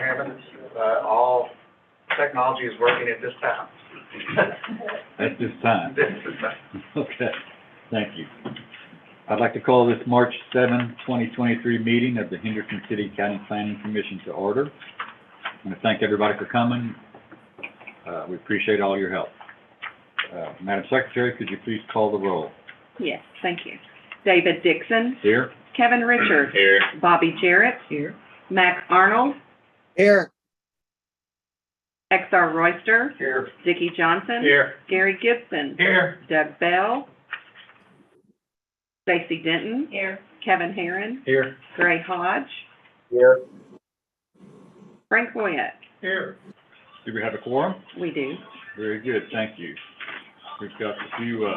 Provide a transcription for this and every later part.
Chairman. All technology is working at this time. At this time. This is time. Okay, thank you. I'd like to call this March 7, 2023 meeting of the Henderson City County Planning Commission to order. I want to thank everybody for coming. We appreciate all your help. Madam Secretary, could you please call the roll? Yes, thank you. David Dixon. Here. Kevin Richards. Here. Bobby Jarrett. Here. Max Arnold. Here. XR Royster. Here. Dickie Johnson. Here. Gary Gibson. Here. Doug Bell. Stacy Denton. Here. Kevin Herron. Here. Gray Hodge. Here. Frank Boyette. Here. Do we have a quorum? We do. Very good, thank you. We've got a few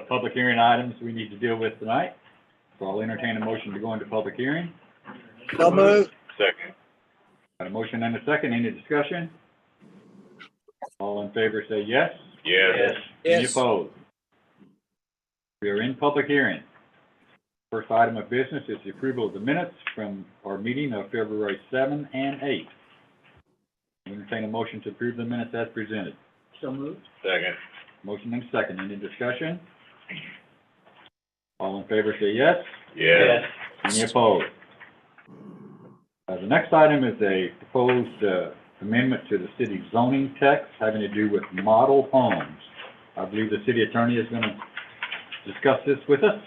public hearing items we need to deal with tonight. So I'll entertain a motion to go into public hearing. So moved. Second. Got a motion and a second. Any discussion? All in favor say yes. Yes. Any Yes. opposed? We are in public hearing. First item of business is the approval of the minutes from our meeting of February 7 and 8. I entertain a motion to approve the minutes as presented. So moved. Second. Motion and second. Any discussion? All in favor say yes. Yes. Any opposed? The next item is a proposed amendment to the city zoning text having to do with model homes. I believe the city attorney is going to discuss this with us.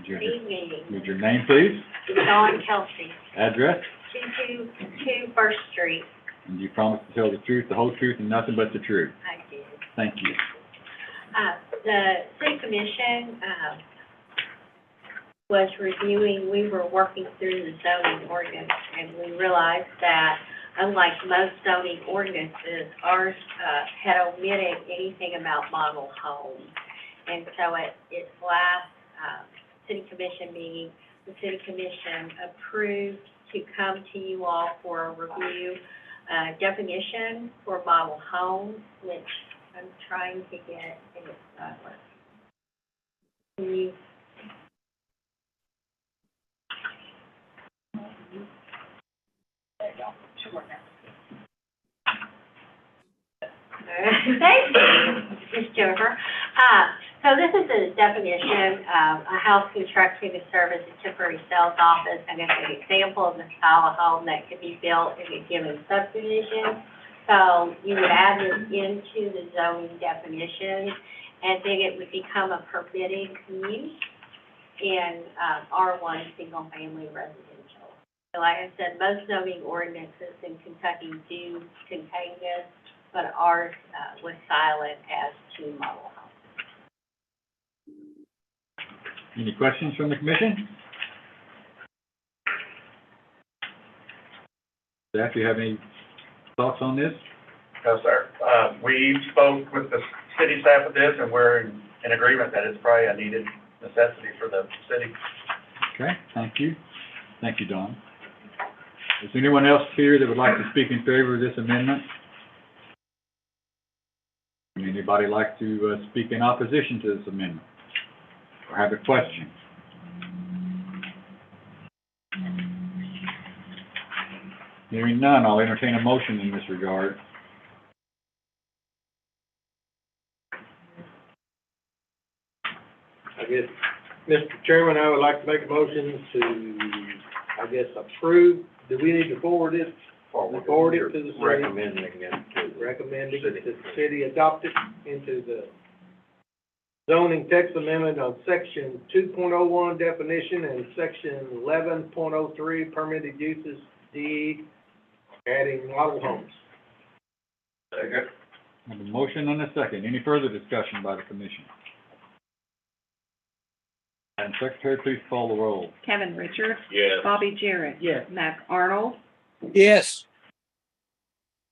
Good evening. Would your name, please? Dawn Kelsey, Address? 222 First Street. And do you promise to tell the truth, the whole truth, and nothing but the truth? I did. Thank you. The city commission, was reviewing, we were working through the zoning ordinance, and we realized that unlike most zoning ordinances, ours, had omitted anything about model homes. And so at its last, city commission meeting, the city commission approved to come to you all for a review, definition for model homes, which I'm trying to get, and it's not working. Can you? There you go. Should work now. Thank you, Ms. Jennifer. So this is a definition of a house constructed to serve as a temporary sales office, and it's an example of the style of home that could be built in a given subdivision. So you would add this into the zoning definition, and then it would become a permitted use in R1 single-family residential. So like I said, most zoning ordinances in Kentucky do contain this, but ours was silent as to model homes. Any questions from the commission? Staff, do you have any thoughts on this? No, sir. We spoke with the city staff of this, and we're in agreement that it's probably a needed necessity for the city. Okay, thank you. Thank you, Don. Is there anyone else here that would like to speak in favor of this amendment? Would anybody like to speak in opposition to this amendment? Or have a question? Hearing none, I'll entertain a motion in this regard. I guess, Mr. Chairman, I would like to make a motion to, I guess, approve. Do we need to forward it? Forward it to the city? Recommending it to Recommending that the city adopt it into the zoning text amendment on section 2.01 definition and section 11.03 permitted uses, D, adding model homes. Second. I have a motion and a second. Any further discussion by the commission? Madam Secretary, please call the roll. Kevin Richards. Yes. Bobby Jarrett. Yes. Max Arnold. Yes.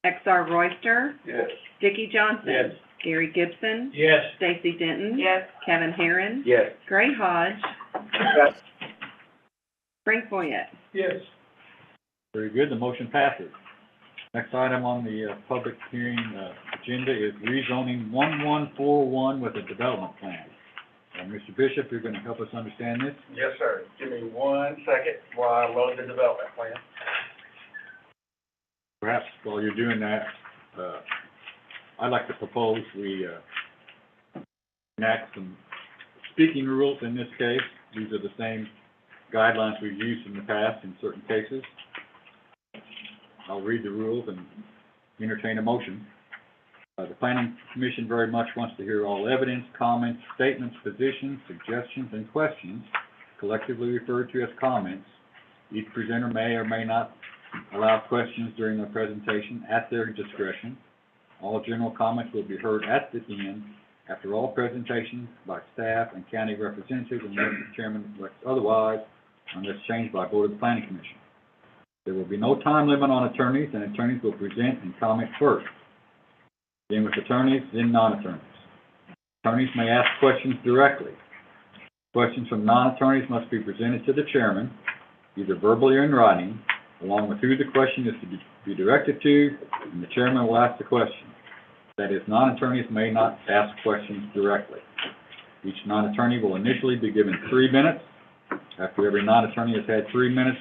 XR Royster. Yes. Dickie Johnson. Yes. Gary Gibson. Yes. Stacy Denton. Yes. Kevin Herron. Yes. Gray Hodge. Yes. Frank Boyette. Yes. Very good, the motion passes. Next item on the public hearing agenda is rezoning 1141 with a development plan. Mr. Bishop, you're gonna help us understand this? Yes, sir. Give me 1 second while I load the development plan. Perhaps while you're doing that, I'd like to propose we enact some speaking rules in this case. These are the same guidelines we've used in the past in certain cases. I'll read the rules and entertain a motion. The Planning Commission very much wants to hear all evidence, comments, statements, positions, suggestions, and questions, collectively referred to as comments. Each presenter may or may not allow questions during their presentation at their discretion. All general comments will be heard at the end, after all presentations by staff and county representatives, unless the chairman elects otherwise, unless changed by vote of the Planning Commission. There will be no time limit on attorneys, and attorneys will present and comment first. Then with attorneys, then non-attorneys. Attorneys may ask questions directly. Questions from non-attorneys must be presented to the chairman, either verbally or in writing, along with who the question is to be directed to, and the chairman will ask the question. That is, non-attorneys may not ask questions directly. Each non-attorney will initially be given 3 minutes. After every non-attorney has had 3 minutes,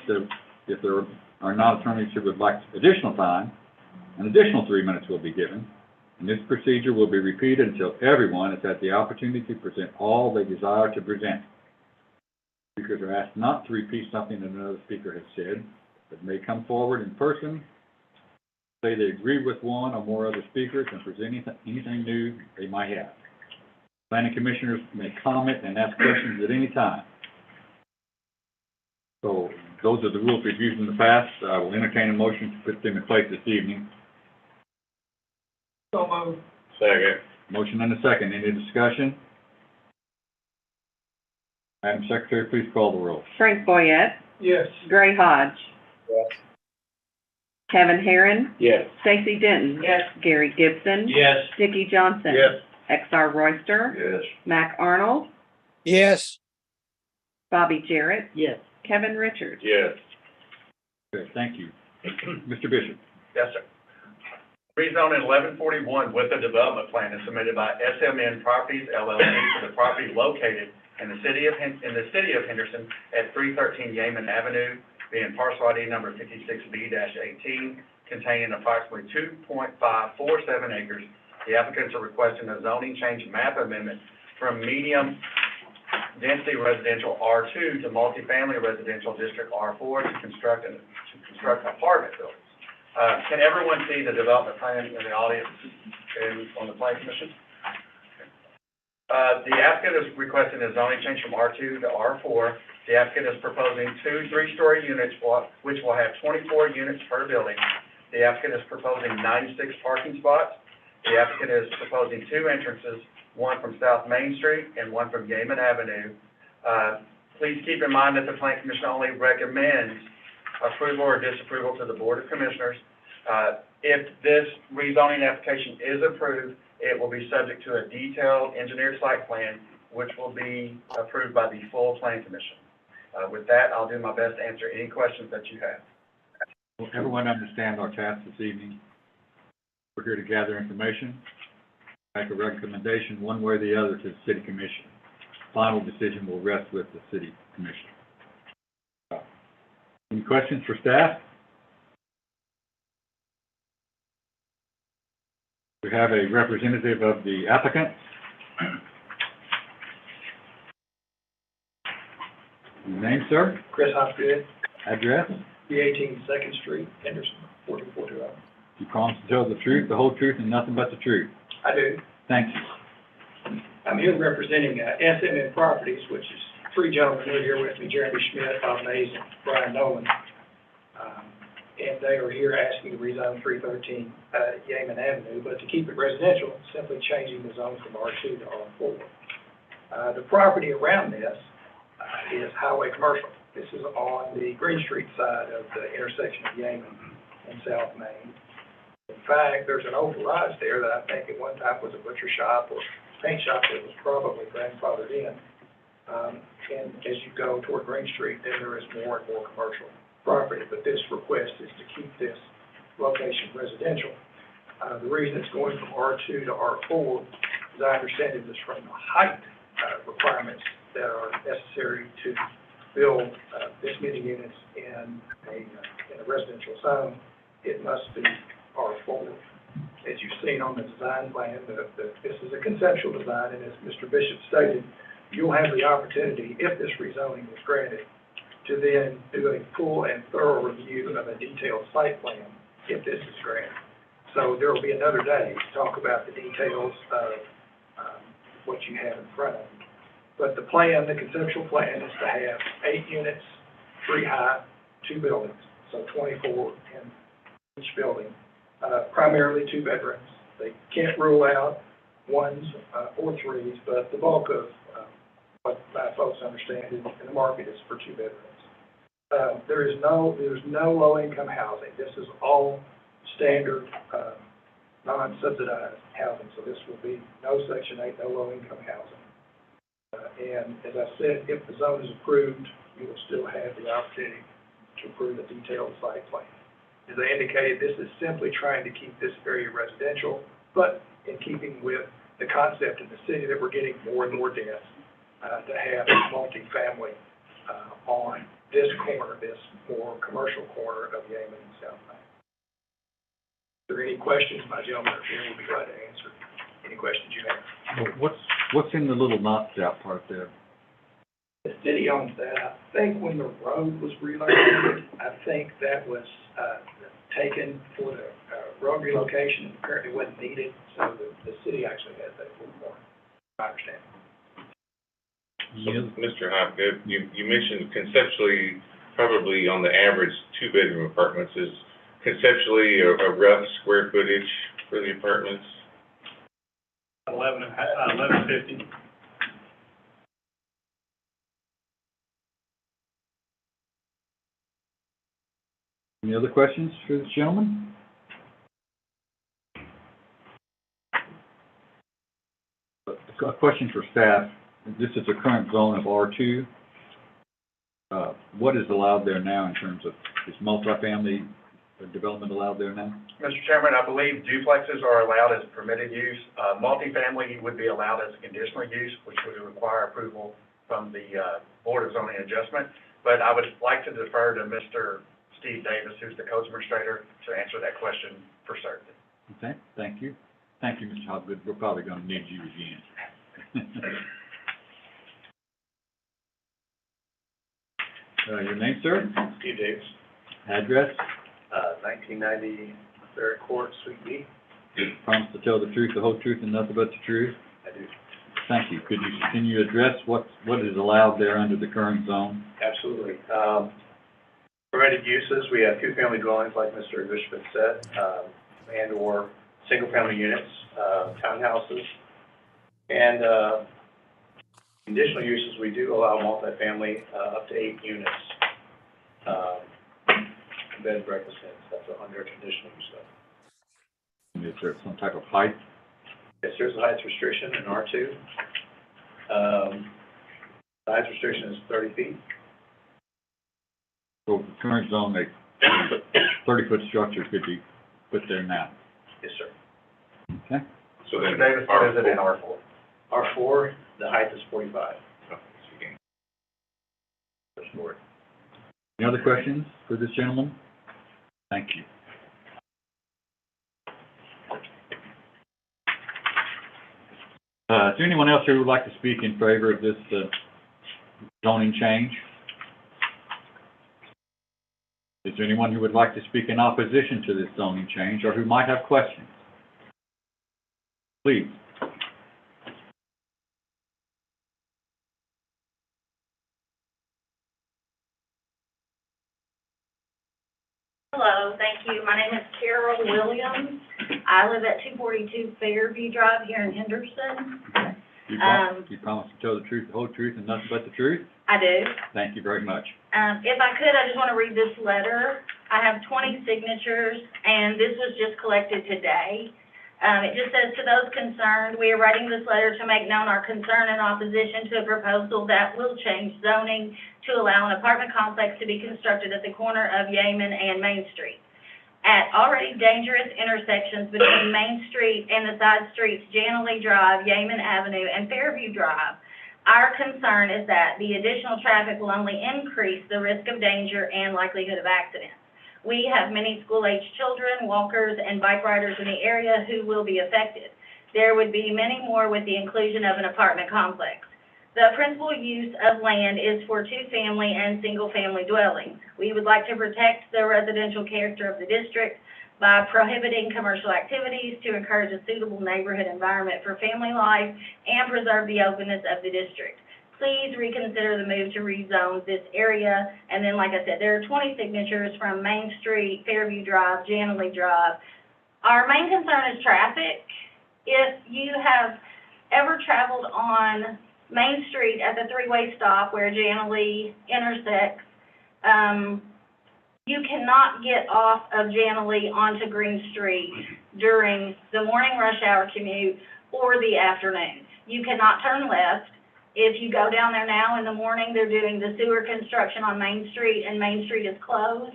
if there are non-attorneys who would like additional time, an additional 3 minutes will be given. And this procedure will be repeated until everyone has had the opportunity to present all they desire to present. Speakers are asked not to repeat something that another speaker has said, but may come forward in person, say they agree with one or more other speakers, and present anything new they might have. Planning commissioners may comment and ask questions at any time. So those are the rules we've used in the past. I will entertain a motion to put them in place this evening. So moved. Second. Motion and a second. Any discussion? Madam Secretary, please call the roll. Frank Boyette, Yes. Gray Hodge, Yes. Kevin Herron, Yes. Stacy Denton. Yes. Gary Gibson. Yes. Dickie Johnson. Yes. XR Royster. Yes. Mac Arnold, Yes. Bobby Jarrett, Yes. Kevin Richards. Yes. Okay, thank you. Mr. Bishop. Yes, sir. Rezoning 1141 with a development plan is submitted by SMN Properties LLC for the property located in the city of Henderson at 313 Yeaman Avenue, being parcel ID number 56B-18, containing approximately 2.547 acres. The applicants are requesting a zoning change map amendment from medium density residential R2 to multifamily residential district R4 to construct apartment buildings. Can everyone see the development plan in the audience and on the Planning Commission? The applicant is requesting a zoning change from R2 to R4. The applicant is proposing 2 3-story units, which will have 24 units per building. The applicant is proposing 96 parking spots. The applicant is proposing 2 entrances, one from South Main Street and one from Yeaman Avenue. Please keep in mind that the Planning Commission only recommends approval or disapproval to the Board of Commissioners. If this rezoning application is approved, it will be subject to a detailed engineered site plan, which will be approved by the full Planning Commission. With that, I'll do my best to answer any questions that you have. Will everyone understand our task this evening? We're here to gather information, make a recommendation one way or the other to the City Commission. Final decision will rest with the City Commission. Any questions for staff? We have a representative of the applicant. Your name, sir? Chris Hopgood, Address? 318 Second Street, Henderson, 4420. You promise to tell the truth, the whole truth, and nothing but the truth. I do. Thank you. I'm here representing SMN Properties, which is 3 gentlemen who are here with me, Jeremy Schmidt, Bob Mays, and Brian Nolan. And they are here asking to rezone 313 Yeaman Avenue, but to keep it residential, simply changing the zone from R2 to R4. The property around this is highway commercial. This is on the Green Street side of the intersection of Yeaman and South Main. In fact, there's an old garage there that I think at one time was a butcher shop or paint shop that was probably grandfathered in. And as you go toward Green Street, then there is more and more commercial property, but this request is to keep this location residential. The reason it's going from R2 to R4, as I understand it, is from the height requirements that are necessary to build this many units in a residential zone, it must be R4. As you've seen on the design plan, this is a conceptual design, and as Mr. Bishop stated, you'll have the opportunity, if this rezoning is granted, to then do a full and thorough review of a detailed site plan if this is granted. So there will be another day to talk about the details of what you have in front of you. But the plan, the conceptual plan, is to have 8 units, 3 high, 2 buildings, so 24 in each building, primarily 2 bedrooms. They can't rule out 1s or 3s, but the bulk of what my folks understand in the market is for 2 bedrooms. There's no low-income housing. This is all standard, non-subsidized housing, so this will be no Section 8, no low-income housing. And as I said, if the zone is approved, you will still have the opportunity to approve a detailed site plan. As I indicated, this is simply trying to keep this area residential, but in keeping with the concept in the city that we're getting more and more dense, to have multifamily on this corner, this more commercial corner of Yemen and South Main. If there are any questions, my gentlemen are here, we'll be glad to answer any questions you have. What's in the little knocked out part there? The city owns that. I think when the road was relocated, I think that was taken for the road relocation, and apparently wasn't needed, so the city actually has that full corner, I understand. Yeah. Mr. Hopgood, you mentioned conceptually, probably on the average, 2-bedroom apartments. Is conceptually a rough square footage for the apartments? 1150. Any other questions for this gentleman? A question for staff. This is a current zone of R2. What is allowed there now in terms of, is multifamily development allowed there now? Mr. Chairman, I believe duplexes are allowed as a permitted use. Multifamily would be allowed as a conditional use, which would require approval from the Board of Zoning Adjustment. But I would like to defer to Mr. Steve Davis, who's the code administrator, to answer that question for certain. Okay, thank you. Thank you, Mr. Hopgood. We're probably going to need you again. Your name, sir? Steve Davis, Address? 1990 Third Court, Suite B. Promise to tell the truth, the whole truth, and nothing but the truth? I do. Thank you. Can you address what is allowed there under the current zone? Absolutely. Permitted uses, we have 2-family dwellings, like Mr. Bishop said, and/or single-family units, townhouses. And conditional uses, we do allow multifamily up to 8 units. Bed and breakfast units, that's under conditional use. Is there some type of height? Yes, there's a height restriction in R2. The height restriction is 30 feet. So the current zone, 30-foot structure could be put there now. Yes, sir. Okay. So Mr. then Davis, what is it in R4? R4, the height is 45. Any other questions for this gentleman? Thank you. Is there anyone else who would like to speak in favor of this zoning change? Is there anyone who would like to speak in opposition to this zoning change or who might have questions? Please. Hello, thank you. My name is Carol Williams. I live at 242 Fairview Drive here in Henderson. You promise to tell the truth, the whole truth, and nothing but the truth? I do. Thank you very much. If I could, I just want to read this letter. I have 20 signatures, and this was just collected today. It just says, to those concerned, we are writing this letter to make known our concern and opposition to a proposal that will change zoning to allow an apartment complex to be constructed at the corner of Yemen and Main Street. At already dangerous intersections between Main Street and the side streets Janilee Drive, Yemen Avenue, and Fairview Drive, Our concern is that the additional traffic will only increase the risk of danger and likelihood of accidents. We have many school-aged children, walkers, and bike riders in the area who will be affected. There would be many more with the inclusion of an apartment complex. The principal use of land is for two-family and single-family dwellings. We would like to protect the residential character of the district by prohibiting commercial activities to encourage a suitable neighborhood environment for family life and preserve the openness of the district. Please reconsider the move to rezone this area. And then, like I said, there are 20 signatures from Main Street, Fairview Drive, Janilee Drive. Our main concern is traffic. If you have ever traveled on Main Street at the three-way stop where Janilee intersects, you cannot get off of Janilee onto Green Street during the morning rush hour commute or the afternoon. You cannot turn left. If you go down there now in the morning, they're doing the sewer construction on Main Street, and Main Street is closed.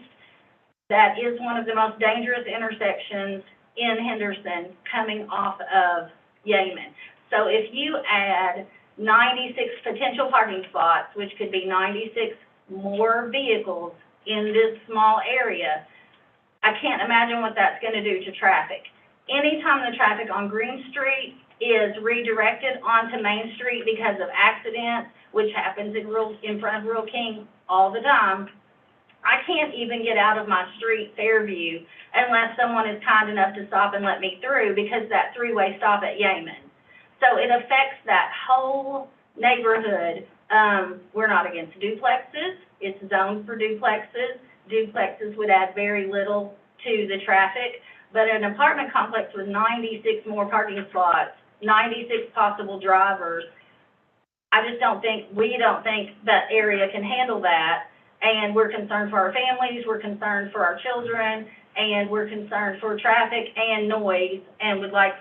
That is one of the most dangerous intersections in Henderson coming off of Yeaman. So if you add 96 potential parking spots, which could be 96 more vehicles in this small area, I can't imagine what that's going to do to traffic. Anytime the traffic on Green Street is redirected onto Main Street because of accidents, which happens in front of Rural King all the time, I can't even get out of my street, Fairview, unless someone is kind enough to stop and let me through because that three-way stop at Yeaman. So it affects that whole neighborhood. We're not against duplexes. It's zoned for duplexes. Duplexes would add very little to the traffic, but an apartment complex with 96 more parking spots, 96 possible drivers, we don't think that area can handle that, and we're concerned for our families, we're concerned for our children, and we're concerned for traffic and noise, and would like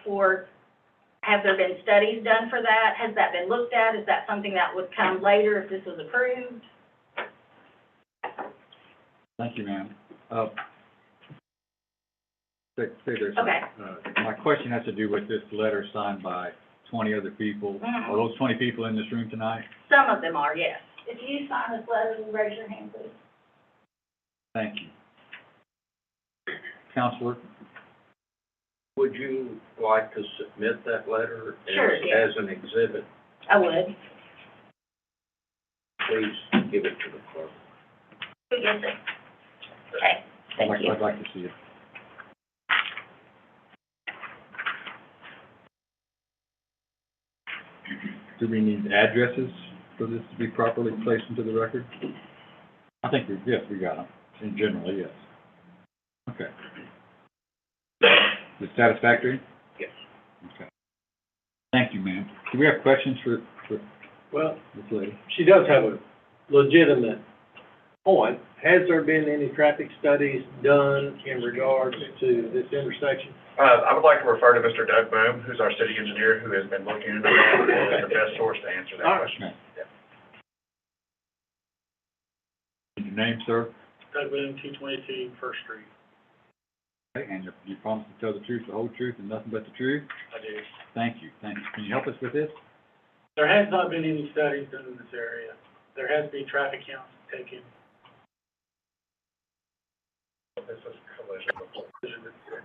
have there been studies done for that? Has that been looked at? Is that something that would come later if this was approved? Thank you, ma'am. Say there's, Okay. My question has to do with this letter signed by 20 other people. Mhm. Are those 20 people in this room tonight? Some of them are, yes. If you sign this letter, will you raise your hand, please? Thank you. Counselor? Would you like to submit that letter Sure, yeah. as an exhibit? I would. Please give it to the clerk. Who gets it? Okay, thank you. I'd like to see it. Do we need addresses for this to be properly placed into the record? I think, yes, we got them, in general, yes. Okay. Is it satisfactory? Yes. Okay. Thank you, ma'am. Do we have questions for Well, this lady? she does have a legitimate point. Has there been any traffic studies done in regards to this intersection? I would like to refer to Mr. Doug Boom, who's our city engineer, who has been looking into that, and is the best source to answer that All right. question. Your name, sir? Doug Boone, 222 First Street. Okay, and you promise to tell the truth, the whole truth, and nothing but the truth? I do. Thank you, thank you. Can you help us with this? There has not been any studies done in this area. There has been traffic counts taken. This is collision report.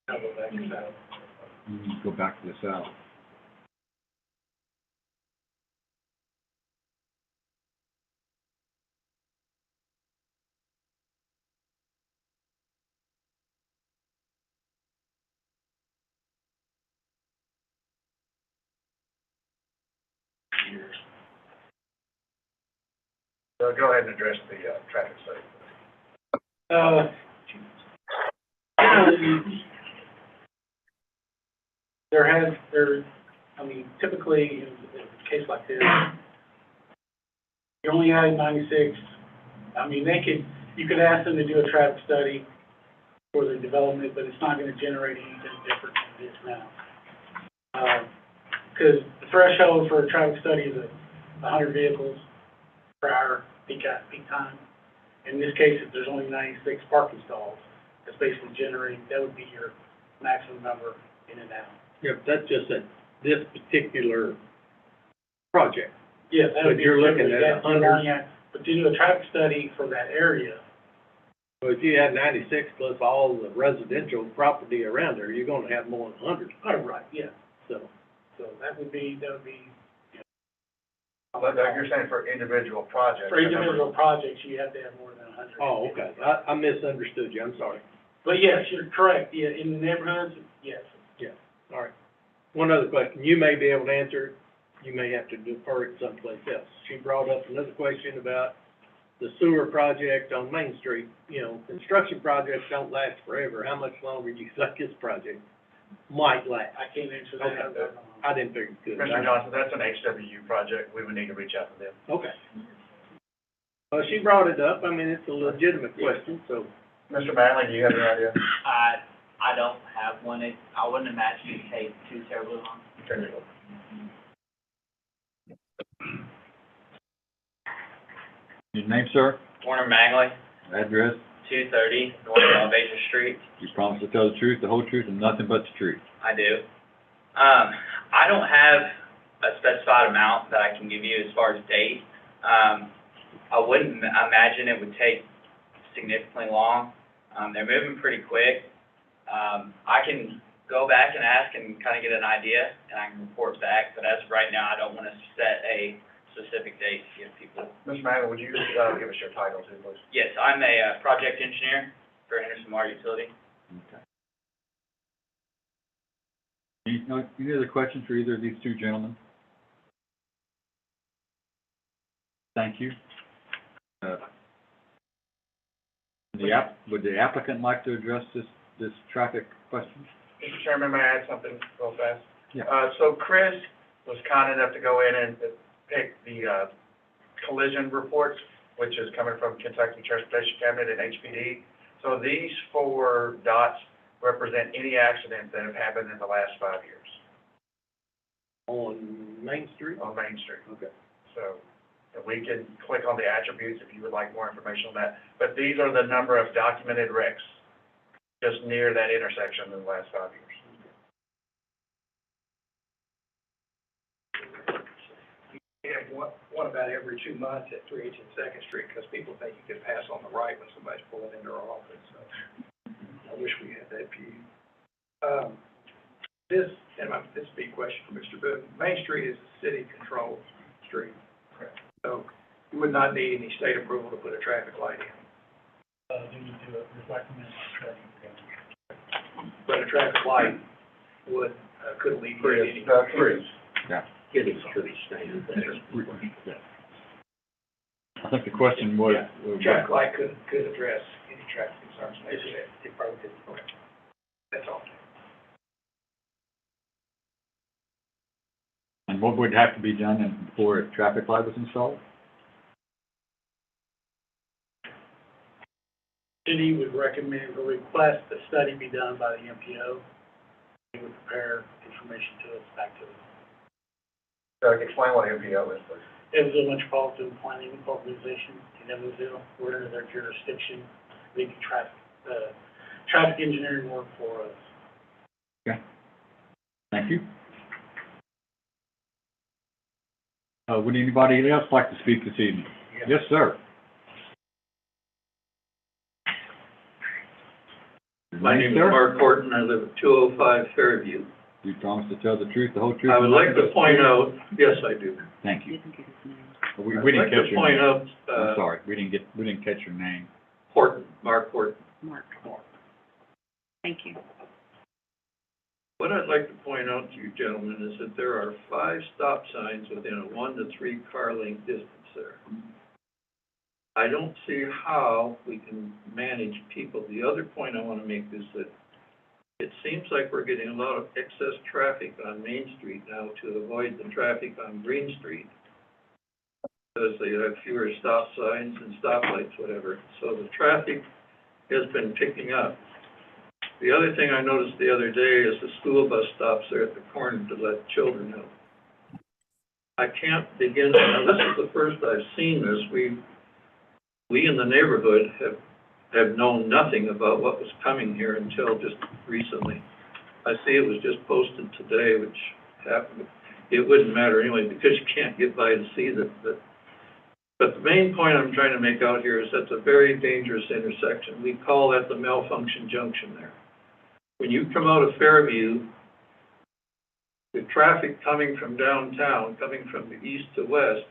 I'll go back and south. You need to go back to the south. So go ahead and address the, traffic study. Typically, in a case like this, you're only adding 96. You could ask them to do a traffic study for their development, but it's not gonna generate anything different than it is now. Because the threshold for a traffic study is 100 vehicles per hour, peak time. In this case, if there's only 96 parking stalls, that's basically that would be your maximum number in and out. Yeah, but that's just this particular project. Yeah, that would But be. you're looking at that's 100. But to do a traffic study for that area, So if you have 96 plus all the residential property around there, you're gonna have more than 100. oh, right, yeah, So, so that would be, But you're saying for individual projects? for individual projects, you have to have more than 100. oh, okay. I misunderstood you. I'm sorry. But yes, you're correct, yeah, in the neighborhoods, yes. All right. One other question. You may be able to answer, you may have to defer it someplace else. She brought up another question about the sewer project on Main Street. You know, construction projects don't last forever. How much longer do you think this project might last? I can't answer that. Okay. I didn't figure you could. Mr. Johnson, that's an HWU project, we would need to reach out to them. Okay. Well, she brought it up. I mean, it's a legitimate question, so. Mr. Manley, do you have any idea? I don't have one. I wouldn't imagine it'd take too terribly long. Your name, sir? Warner Mangley, Address? 230 North Elevation Street. You promise to tell the truth, the whole truth, and nothing but the truth. I do. I don't have a specified amount that I can give you as far as date. I wouldn't imagine it would take significantly long. They're moving pretty quick. I can go back and ask and kind of get an idea, and I can report back, but as of right now, I don't want to set a specific date to give people. Mr. Manley, would you, give us your title too, please? Yes, I'm a project engineer for Henderson Water Utility. Okay. Any other questions for either of these two gentlemen? Thank you. Would the applicant like to address this traffic question? Mr. Chairman, may I add something real fast? Yeah. So Chris was kind enough to go in and pick the, collision reports, which is coming from Kentucky Transportation Cabinet and HPD. So these 4 dots represent any accidents that have happened in the last 5 years On Main Street? on Main Street. Okay. So, and we can click on the attributes if you would like more information on that. But these are the number of documented wrecks just near that intersection in the last 5 years. We have one about every 2 months at 318 Street, because people think you can pass on the right when somebody's pulling into our office, so I wish we had that view. This would be a question for Mr. Boone. Main Street is a city-controlled street. Correct. So you would not need any state approval to put a traffic light in. You need to recommend traffic. But a traffic light would, could alleviate any. Chris. Yeah. Getting to the standard there. I think the question was. Traffic light could address any traffic concerns. It probably could. Okay. That's all. And what would have to be done before a traffic light was installed? City would recommend or request a study be done by the MPO. They would prepare information to us, back to us. So explain what MPO is, please. Evansville Metropolitan Planning Organization in Evansville, we're under their jurisdiction. They do traffic engineering work for us. Okay. Thank you. Would anybody else like to speak this evening? Yes, sir. My name is Mark Horton. I live at 205 Fairview. You promise to tell the truth, the whole truth? I would like to point out, yes, I do. Thank you. We I'd didn't like catch to your point name. out, I'm sorry, we didn't catch your name. Horton, Mark Horton. Mark. Thank you. What I'd like to point out to you gentlemen is that there are 5 stop signs within a 1 to 3 car length distance there. I don't see how we can manage people. The other point I want to make is that it seems like we're getting a lot of excess traffic on Main Street now to avoid the traffic on Green Street, because they have fewer stop signs and stoplights, whatever. So the traffic has been picking up. The other thing I noticed the other day is the school bus stops there at the corner to let children out. I can't begin, now this is the first I've seen this. we in the neighborhood have known nothing about what was coming here until just recently. I see it was just posted today, which happened, it wouldn't matter anyway, because you can't get by to see that, but the main point I'm trying to make out here is that's a very dangerous intersection. We call that the malfunction junction there. When you come out of Fairview, the traffic coming from downtown, coming from the east to west,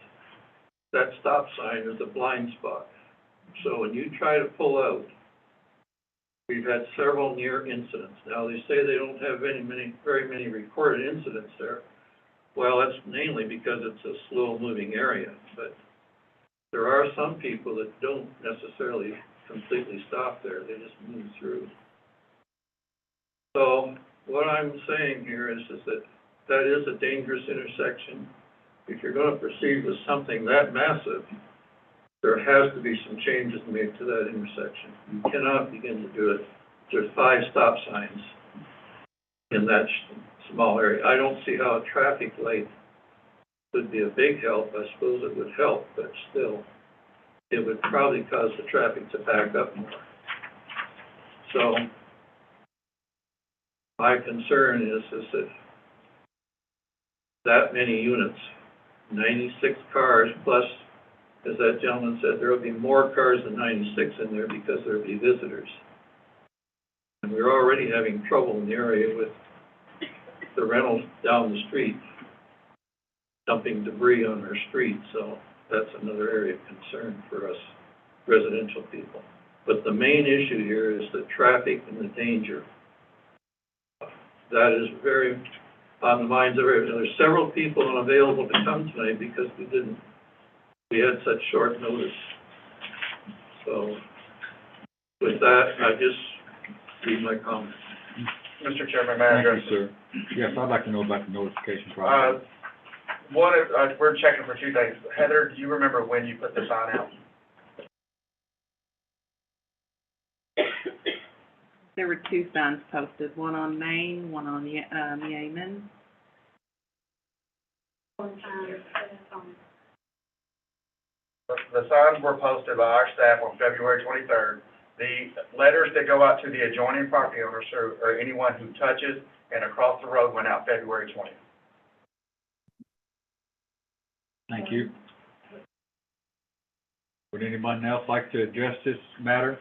that stop sign is a blind spot. So when you try to pull out, we've had several near incidents. Now, they say they don't have very many recorded incidents there. Well, that's mainly because it's a slow-moving area, but there are some people that don't necessarily completely stop there. They just move through. So what I'm saying here is that that is a dangerous intersection. If you're going to proceed with something that massive, there has to be some changes made to that intersection. You cannot begin to do it. There's 5 stop signs in that small area. I don't see how a traffic light would be a big help. I suppose it would help, but still, it would probably cause the traffic to back up more. So, my concern is that many units, 96 cars, plus, as that gentleman said, there will be more cars than 96 in there because there will be visitors. And we're already having trouble in the area with the rentals down the street, dumping debris on our street, so that's another area of concern for us residential people. But the main issue here is the traffic and the danger. That is very on the minds of everyone. There's several people unavailable to come tonight because we had such short notice. So with that, I just leave my comments. Mr. Chairman, may I address? Thank you, sir. Yes, I'd like to know about the notification process. We're checking for 2 things. Heather, do you remember when you put the sign out? There were 2 signs posted, one on Main, one on Yeaman. The signs were posted by our staff on February 23rd. The letters that go out to the adjoining property owners or anyone who touches and across the road went out February 20th. Thank you. Would anyone else like to address this matter?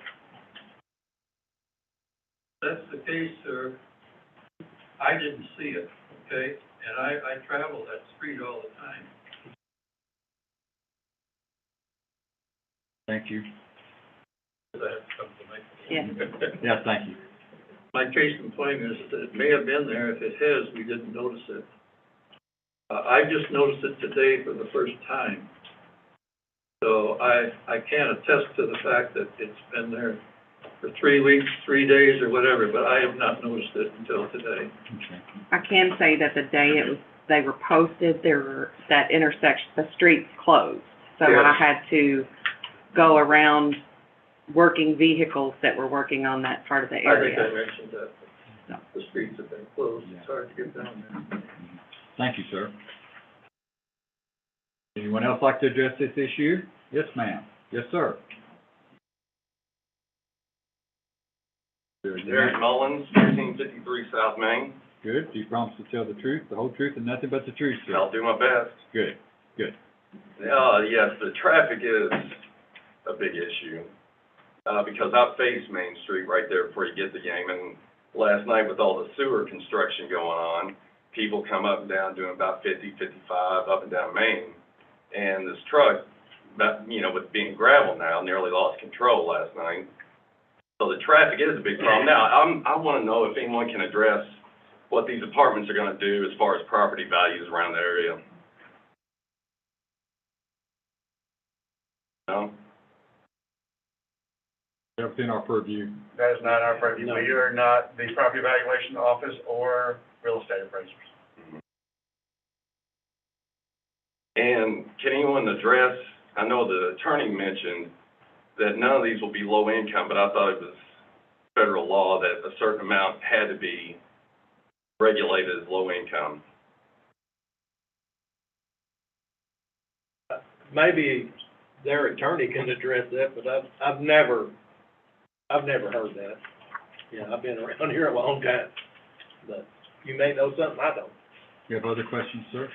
That's the case, sir. I didn't see it, okay? And I travel that street all the time. Thank you. Does that have something to make? Yes. Yeah, thank you. My case in point is that it may have been there. If it has, we didn't notice it. I just noticed it today for the first time. So I can't attest to the fact that it's been there for 3 weeks, 3 days, or whatever, but I have not noticed it until today. Okay. I can say that the day they were posted, that intersection, the street's closed. So Yes. I had to go around working vehicles that were working on that part of the I think area. I mentioned that. No. The streets have been closed. It's hard to get down there. Thank you, sir. Anyone else like to address this issue? Yes, ma'am. Yes, sir. Derek Mullins, 1353 South Main. Good. Do you promise to tell the truth, the whole truth, and nothing but the truth, sir? I'll do my best. Good. Good. Yes, the traffic is a big issue, because I face Main Street right there before you get the game, and last night with all the sewer construction going on, people come up and down doing about 50, 55 up and down Main, and this truck, with being gravel now, nearly lost control last night. So the traffic is a big problem. Now, I want to know if anyone can address what these apartments are going to do as far as property values around the area. No? That's in our purview. That is not our purview. No. We are not the property valuation office or real estate appraisers. And can anyone address, I know the attorney mentioned that none of these will be low income, but I thought it was federal law that a certain amount had to be regulated as low income. Maybe their attorney can address that, but I've never heard that. Yeah, I've been around here a long time, but you may know something I don't. You have other questions, sir?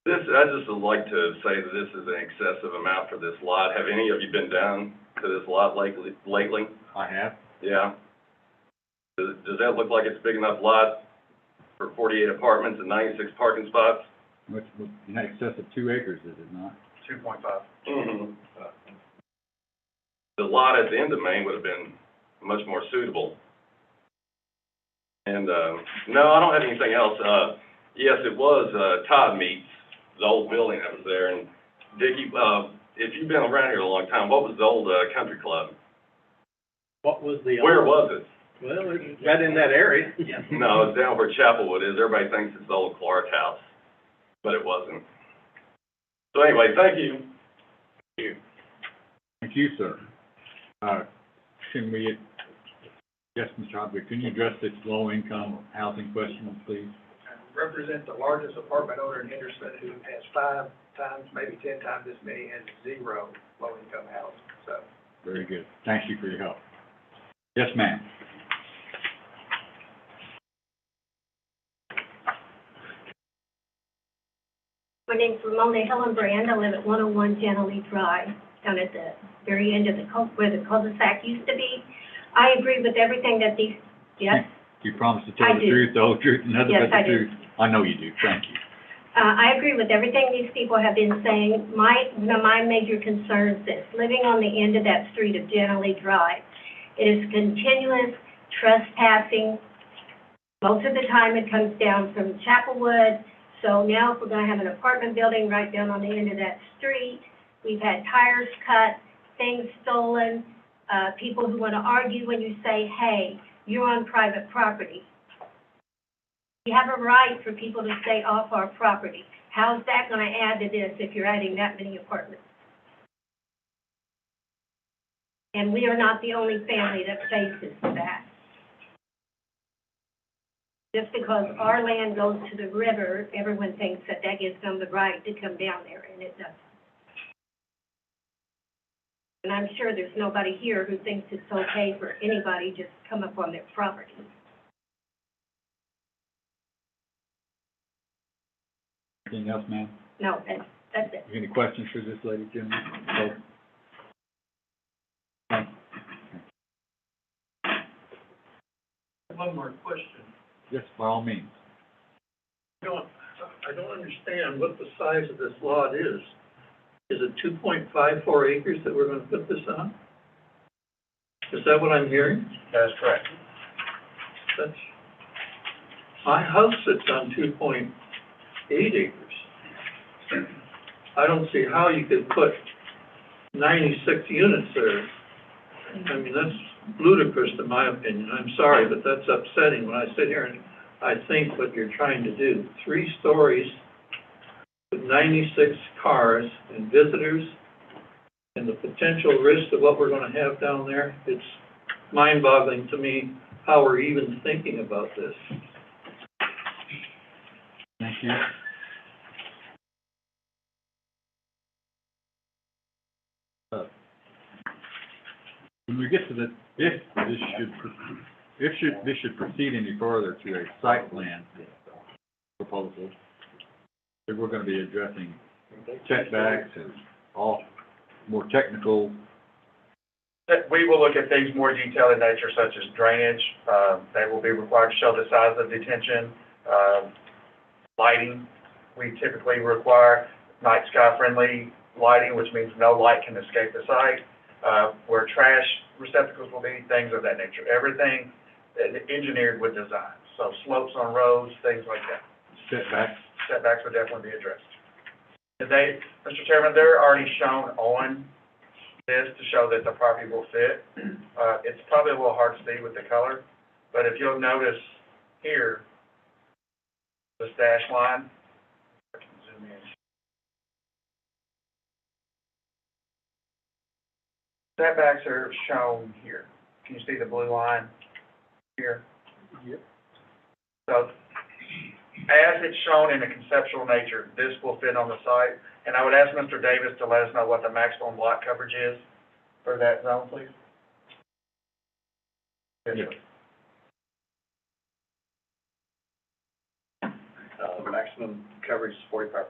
I'd just like to say that this is an excessive amount for this lot. Have any of you been down to this lot lately? I have. Yeah. Does that look like it's a big enough lot for 48 apartments and 96 parking spots? It's in excess of 2 acres, is it not? 2.5. Mm-hmm. The lot at the end of Main would have been much more suitable. And, no, I don't have anything else. Yes, it was, Todd Meats, the old building that was there. And Dickie, if you've been around here a long time, what was the old, country club? What was the? Where was it? Well, it's right in that area. No, it's down where Chapelwood is. Everybody thinks it's the old Clark House, but it wasn't. So anyway, thank you. Thank you, sir. Can we, yes, Mr. Hopgood, can you address this low-income housing question, please? Represent the largest apartment owner in Henderson who has 5 times, maybe 10 times this many, and 0 low-income housing, so. Very good. Thank you for your help. Yes, ma'am. My name's Ramona Hillenbrand. I live at 101 Janilee Drive, down at the very end of where the cul-de-sac used to be. I agree with everything that these, yes? You promise to tell I the do. truth, the whole truth, and nothing Yes, but I the do. truth? I know you do. Thank you. I agree with everything these people have been saying. One of my major concerns is living on the end of that street of Janilee Drive. It is continuous trespassing. Most of the time it comes down from Chapelwood. So now if we're gonna have an apartment building right down on the end of that street, we've had tires cut, things stolen, people who wanna argue when you say, hey, you're on private property. We have a right for people to stay off our property. How's that gonna add to this if you're adding that many apartments? And we are not the only family that faces that. Just because our land goes to the river, everyone thinks that that gives them the right to come down there, and it doesn't. And I'm sure there's nobody here who thinks it's okay for anybody just to come up on their property. Anything else, ma'am? No, that's it. Any questions for this lady, Jim? One more question. Yes, by all means. I don't understand what the size of this lot is. Is it 2.54 acres that we're gonna put this on? Is that what I'm hearing? That is correct. That's, my house sits on 2.8 acres. I don't see how you could put 96 units there. I mean, that's ludicrous in my opinion. I'm sorry, but that's upsetting when I sit here and I think what you're trying to do. 3 stories with 96 cars and visitors and the potential risk of what we're gonna have down there, it's mind-boggling to me how we're even thinking about this. Thank you. When we get to the, if this should proceed any further to a site plan proposal, then we're gonna be addressing setbacks and all more technical. We will look at things more detailed in nature, such as drainage. They will be required to show the size of detention, lighting. We typically require night sky friendly lighting, which means no light can escape the site. Where trash receptacles will be, things of that nature. Everything engineered with design. So slopes on roads, things like that. Setbacks. Setbacks would definitely be addressed. Today, Mr. Chairman, they're already shown on this to show that the property will fit. It's probably a little hard to see with the color, but if you'll notice here, this dash line, I can zoom in. Setbacks are shown here. Can you see the blue line here? Yep. So as it's shown in a conceptual nature, this will fit on the site. And I would ask Mr. Davis to let us know what the maximum lot coverage is for that zone, please. Yes, sir. The maximum coverage is 45%.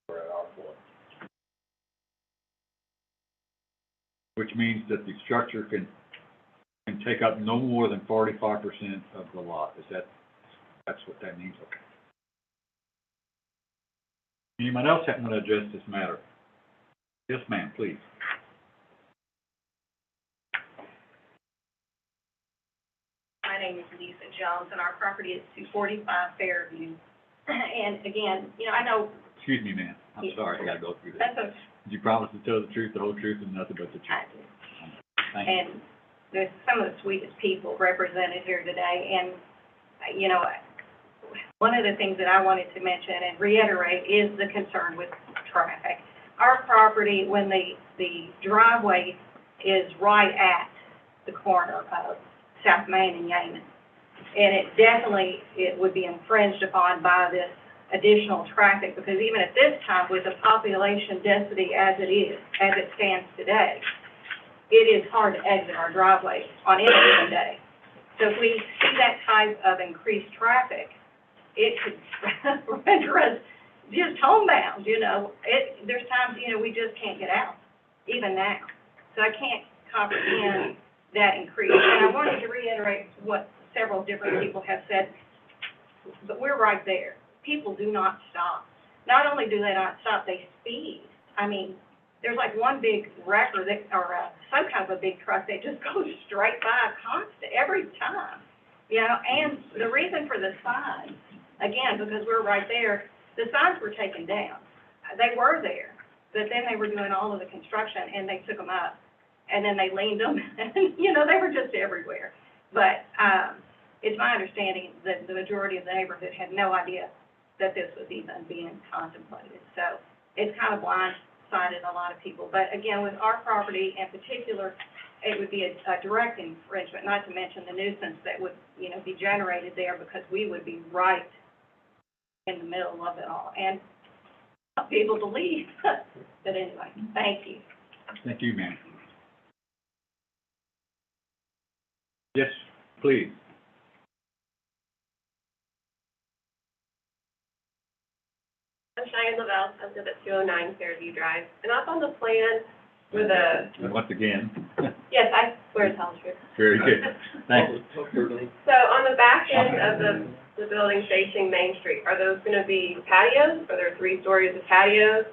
We're at R4. Which means that the structure can take up no more than 45% of the lot. That's what that means? Okay. Anyone else happen to address this matter? Yes, ma'am, please. My name is Lisa Jones, and our property is 245 Fairview. And again, you know, I know. Excuse me, ma'am. I'm sorry, I gotta go through this. That's okay. Did you promise to tell the truth, the whole truth, and nothing but the truth? I do. Thank you. And there's some of the sweetest people represented here today, and, you know, one of the things that I wanted to mention and reiterate is the concern with traffic. Our property, when the driveway is right at the corner of South Main and Yeaman, and it would be infringed upon by this additional traffic, because even at this time, with the population density as it stands today, it is hard to exit our driveway on any given day. So if we see that type of increased traffic, it could render us just homebound, you know. There's times, you know, we just can't get out, even now. So I can't comprehend that increase. And I wanted to reiterate what several different people have said, but we're right there. People do not stop. Not only do they not stop, they speed. I mean, there's like one big wrecker some kind of a big truck that just goes straight by every time, you know. And the reason for the signs, again, because we're right there, the signs were taken down. They were there, but then they were doing all of the construction and they took them up, and then they leaned them, and, you know, they were just everywhere. But it's my understanding that the majority of the neighborhood had no idea that this was even being contemplated. So it's kind of blindsided a lot of people. But again, with our property in particular, it would be a direct infringement, not to mention the nuisance that would, you know, be generated there, because we would be right in the middle of it all and want people to leave. But anyway, thank you. Thank you, ma'am. Yes, please. I'm Cheyenne Lavelle, I live at 209 Fairview Drive, and up on the plan with a, Once again, yes, I swear to tell the truth. very good. Thank you. So on the back end of the building facing Main Street, are those gonna be patios? Are there 3 stories of patios?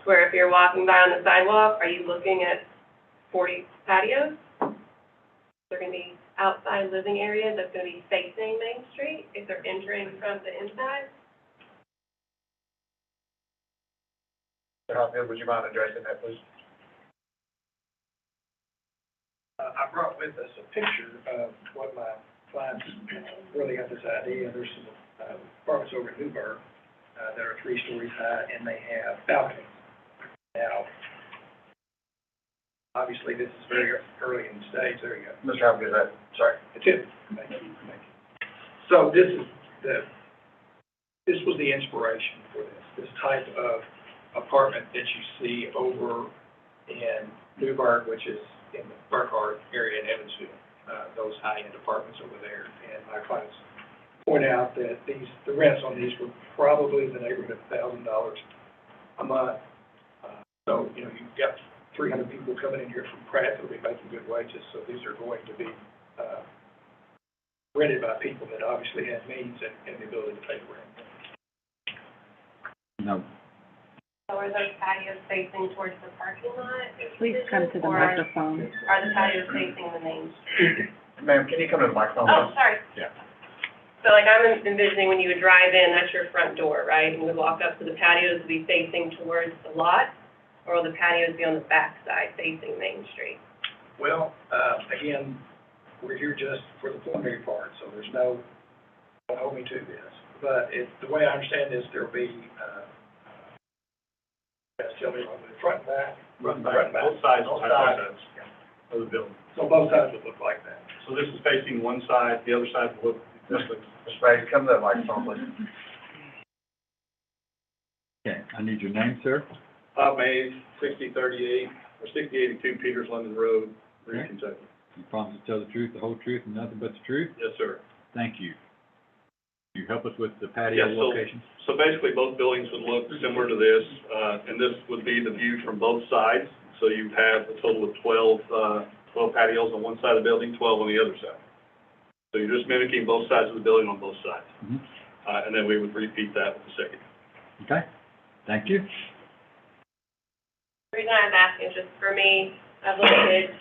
Where if you're walking by on the sidewalk, are you looking at 40 patios? They're gonna be outside living areas that's gonna be facing Main Street if they're entering from the inside? Mr. Hopfield, would you mind addressing that, please? I brought with us a picture of what my clients really got this idea. There's some apartments over in Newburgh that are 3 stories high, and they have balconies. Now, obviously, this is very early in the stage. There you go. Mr. Hopfield, sorry. It's it. Thank you. So this was the inspiration for this type of apartment that you see over in Newburgh, which is in the Burkhardt area in Evansville, those high-end apartments over there. And my clients point out that the rents on these were probably in the neighborhood of $1,000 a month. So, you know, you've got 300 people coming in here from Pratt that'll be making good wages, so these are going to be rented by people that obviously have means and the ability to pay rent. No. So are those patios facing towards the parking lot? Please come to the microphone. Are the patios facing the Main Street? Ma'am, can you come to the microphone? Oh, sorry. Yeah. So like I'm envisioning when you would drive in, that's your front door, right? And you would walk up to the patios to be facing towards the lot, or will the patios be on the back side facing Main Street? Well, again, we're here just for the preliminary part, so there's no, don't hold me to this. But the way I understand this, there'll be, tell me about the front and back. Front and back, both sides will have windows of the building. So both sides would look like that. So this is facing one side, the other side will look Mr. Spade, come to the microphone, please. Okay, I need your name, sir. Bob Mays, 6038, or 6082 Peters London Road, Greene, Okay. Kentucky. You promise to tell the truth, the whole truth, and nothing but the truth? Yes, sir. Thank you. You help us with the patio Yes, locations? So basically, both buildings would look similar to this, and this would be the view from both sides. So you have a total of 12 patios on one side of the building, 12 on the other side. So you're just mimicking both sides of the building on both sides. Mhm. And then we would repeat that with the second. Okay, thank you. The reason I was asking is just for me, I have little kids,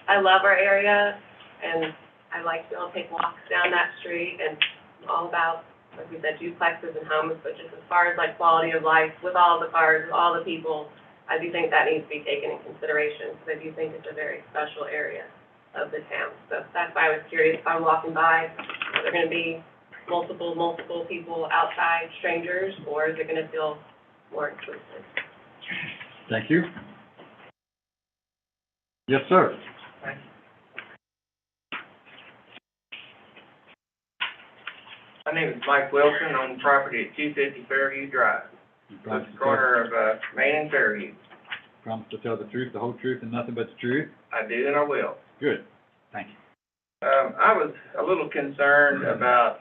I love our area, and I like to be able to take walks down that street, and I'm all about, like we said, duplexes and homes, but just as far as like quality of life, with all the cars, with all the people, I do think that needs to be taken in consideration, because I do think it's a very special area of the town. So that's why I was curious if I'm walking by, are there gonna be multiple people outside, strangers, or is it gonna feel more inclusive? Thank you. Yes, sir. My name is Mike Wilson, on property at 250 Fairview Drive, You at promise the to tell, corner of Main and Fairview. promise to tell the truth, the whole truth, and nothing but the truth? I do and I will. Good, thank you. I was a little concerned about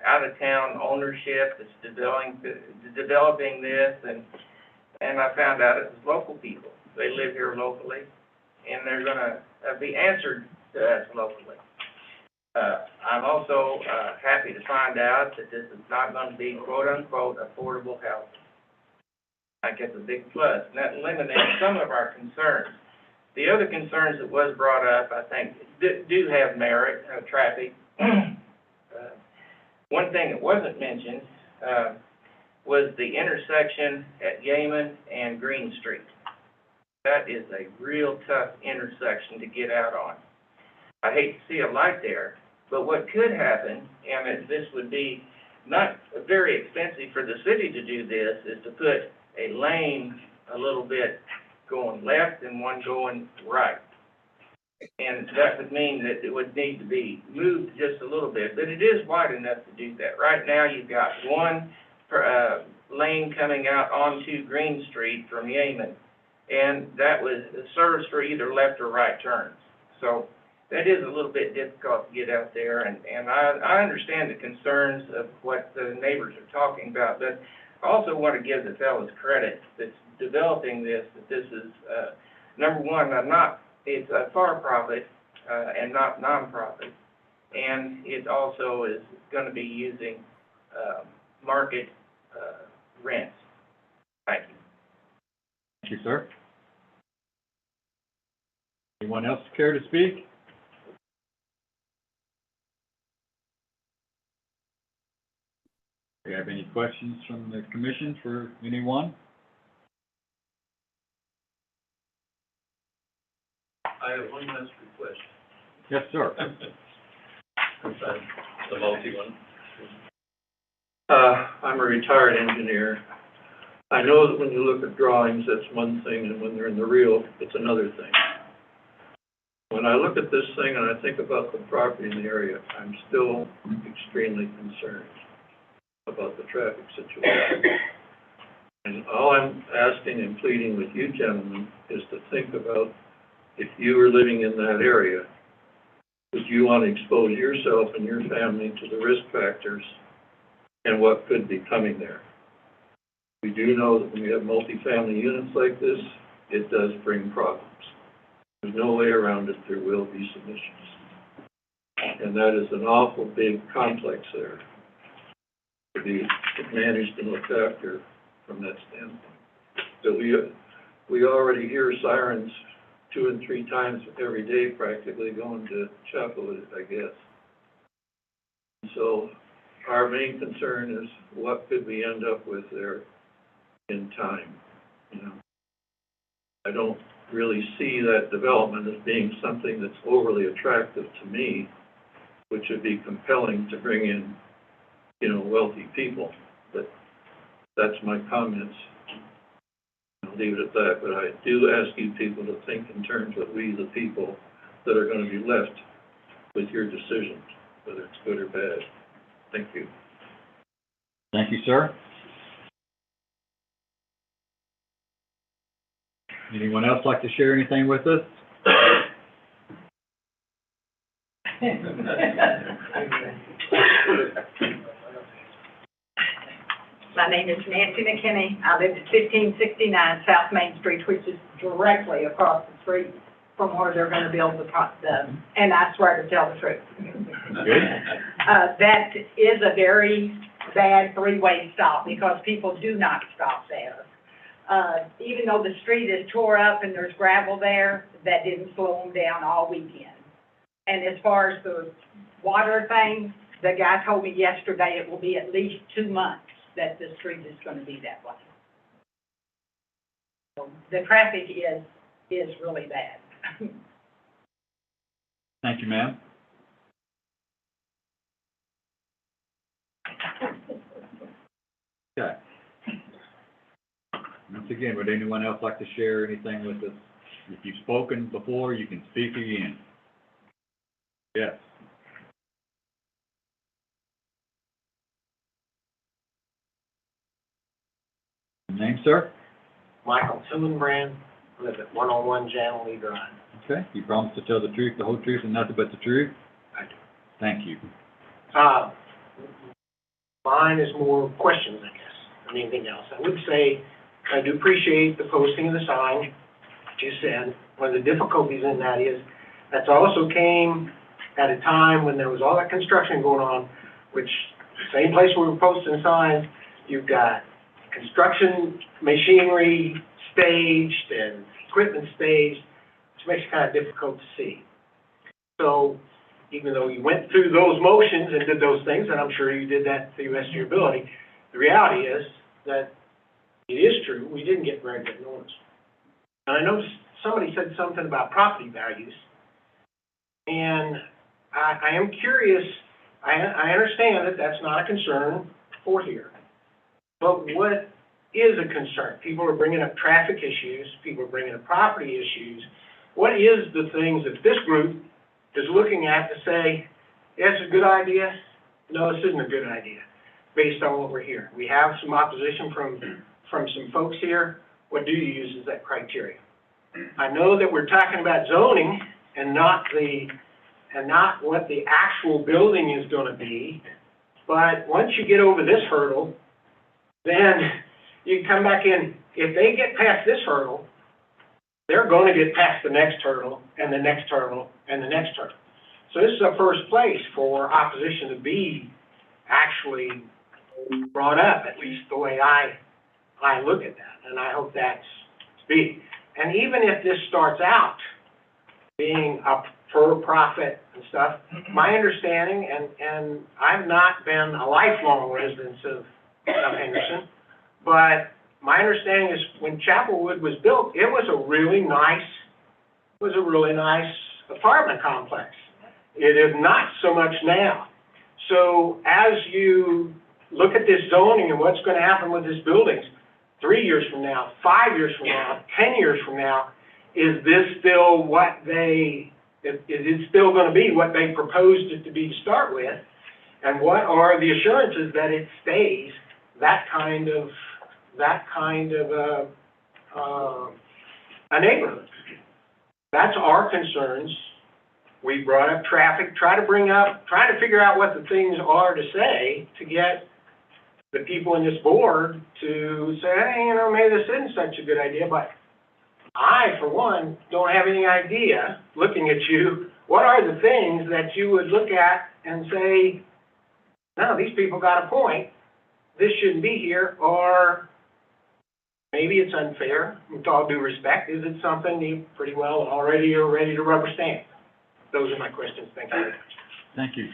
out-of-town ownership that's developing this, and I found out it was local people. They live here locally, and they're gonna be answered to us locally. I'm also happy to find out that this is not going to be quote-unquote affordable housing. I think that's a big plus, and that eliminates some of our concerns. The other concerns that was brought up, I think, do have merit, traffic. One thing that wasn't mentioned was the intersection at Yeaman and Green Street. That is a real tough intersection to get out on. I hate to see a light there, but what could happen, and this would be not very expensive for the city to do this, is to put a lane a little bit going left and one going right. And that would mean that it would need to be moved just a little bit, but it is wide enough to do that. Right now, you've got one lane coming out onto Green Street from Yeaman, and that serves for either left or right turns. So that is a little bit difficult to get out there, and I understand the concerns of what the neighbors are talking about, but I also want to give the fellows credit that's developing this, that this is, number one, it's a for-profit and not non-profit, and it also is going to be using market rents. Thank you. Thank you, sir. Anyone else care to speak? Do you have any questions from the commission for anyone? I have one last request. Yes, sir. The multi one. I'm a retired engineer. I know that when you look at drawings, that's one thing, and when they're in the real, it's another thing. When I look at this thing and I think about the property in the area, I'm still extremely concerned about the traffic situation. And all I'm asking and pleading with you gentlemen is to think about, if you were living in that area, would you want to expose yourself and your family to the risk factors and what could be coming there? We do know that when we have multifamily units like this, it does bring problems. There's no way around it, there will be some issues. And that is an awful big complex there to be managed and looked after from that standpoint. So we already hear sirens 2 and 3 times every day practically going to chapel, I guess. So our main concern is what could we end up with there in time, you know. I don't really see that development as being something that's overly attractive to me, which would be compelling to bring in, you know, wealthy people. But that's my comments. I'll leave it at that, but I do ask you people to think in terms of we, the people, that are going to be left with your decisions, whether it's good or bad. Thank you. Thank you, sir. Anyone else like to share anything with us? My name is Nancy McKinney. I live at 1569 South Main Street, which is directly across the street from where they're gonna build and I swear to tell the truth. Good. That is a very bad three-way stop because people do not stop there. Even though the street is tore up and there's gravel there, that didn't slow them down all weekend. And as far as the water thing, the guy told me yesterday it will be at least 2 months that the street is gonna be that way. So the traffic is really bad. Thank you, ma'am. Okay. Once again, would anyone else like to share anything with us? If you've spoken before, you can speak again. Yes. Name, sir? Michael Hillenbrand, live at 101 Janley Drive. Okay, you promise to tell the truth, the whole truth, and nothing but the truth? I do. Thank you. Mine is more questions, I guess, than anything else. I would say, I do appreciate the posting of the sign, like you said. One of the difficulties in that is, that's also came at a time when there was all that construction going on, which, same place where we're posting signs, you've got construction machinery staged and equipment staged, which makes it kind of difficult to see. So even though you went through those motions and did those things, and I'm sure you did that to the best of your ability, the reality is that it is true, we didn't get very good notice. And I noticed somebody said something about property values, and I am curious, I understand that that's not a concern for here. But what is a concern? People are bringing up traffic issues, people are bringing up property issues. What is the things that this group is looking at to say, yeah, it's a good idea? No, this isn't a good idea, based on what we're hearing. We have some opposition from some folks here. What do you use as that criteria? I know that we're talking about zoning and not what the actual building is gonna be, but once you get over this hurdle, then you come back in. If they get past this hurdle, they're going to get past the next hurdle, and the next hurdle, and the next hurdle. So this is the first place for opposition to be actually brought up, at least the way I look at that, and I hope that's to be. And even if this starts out being a for-profit and stuff, my understanding, and I've not been a lifelong resident of Henderson, but my understanding is when Chapelwood was built, it was a really nice apartment complex. It is not so much now. So as you look at this zoning and what's going to happen with this buildings 3 years from now, 5 years from now, 10 years from now, is this still what is it still going to be what they proposed it to be to start with? And what are the assurances that it stays that kind of a neighborhood? That's our concerns. We brought up traffic, try to figure out what the things are to say to get the people in this board to say, hey, maybe this isn't such a good idea, but I, for one, don't have any idea, looking at you, what are the things that you would look at and say, no, these people got a point, this shouldn't be here, or maybe it's unfair, with all due respect, is it something you pretty well already are ready to rubber stamp? Those are my questions, thank you very much. Thank you.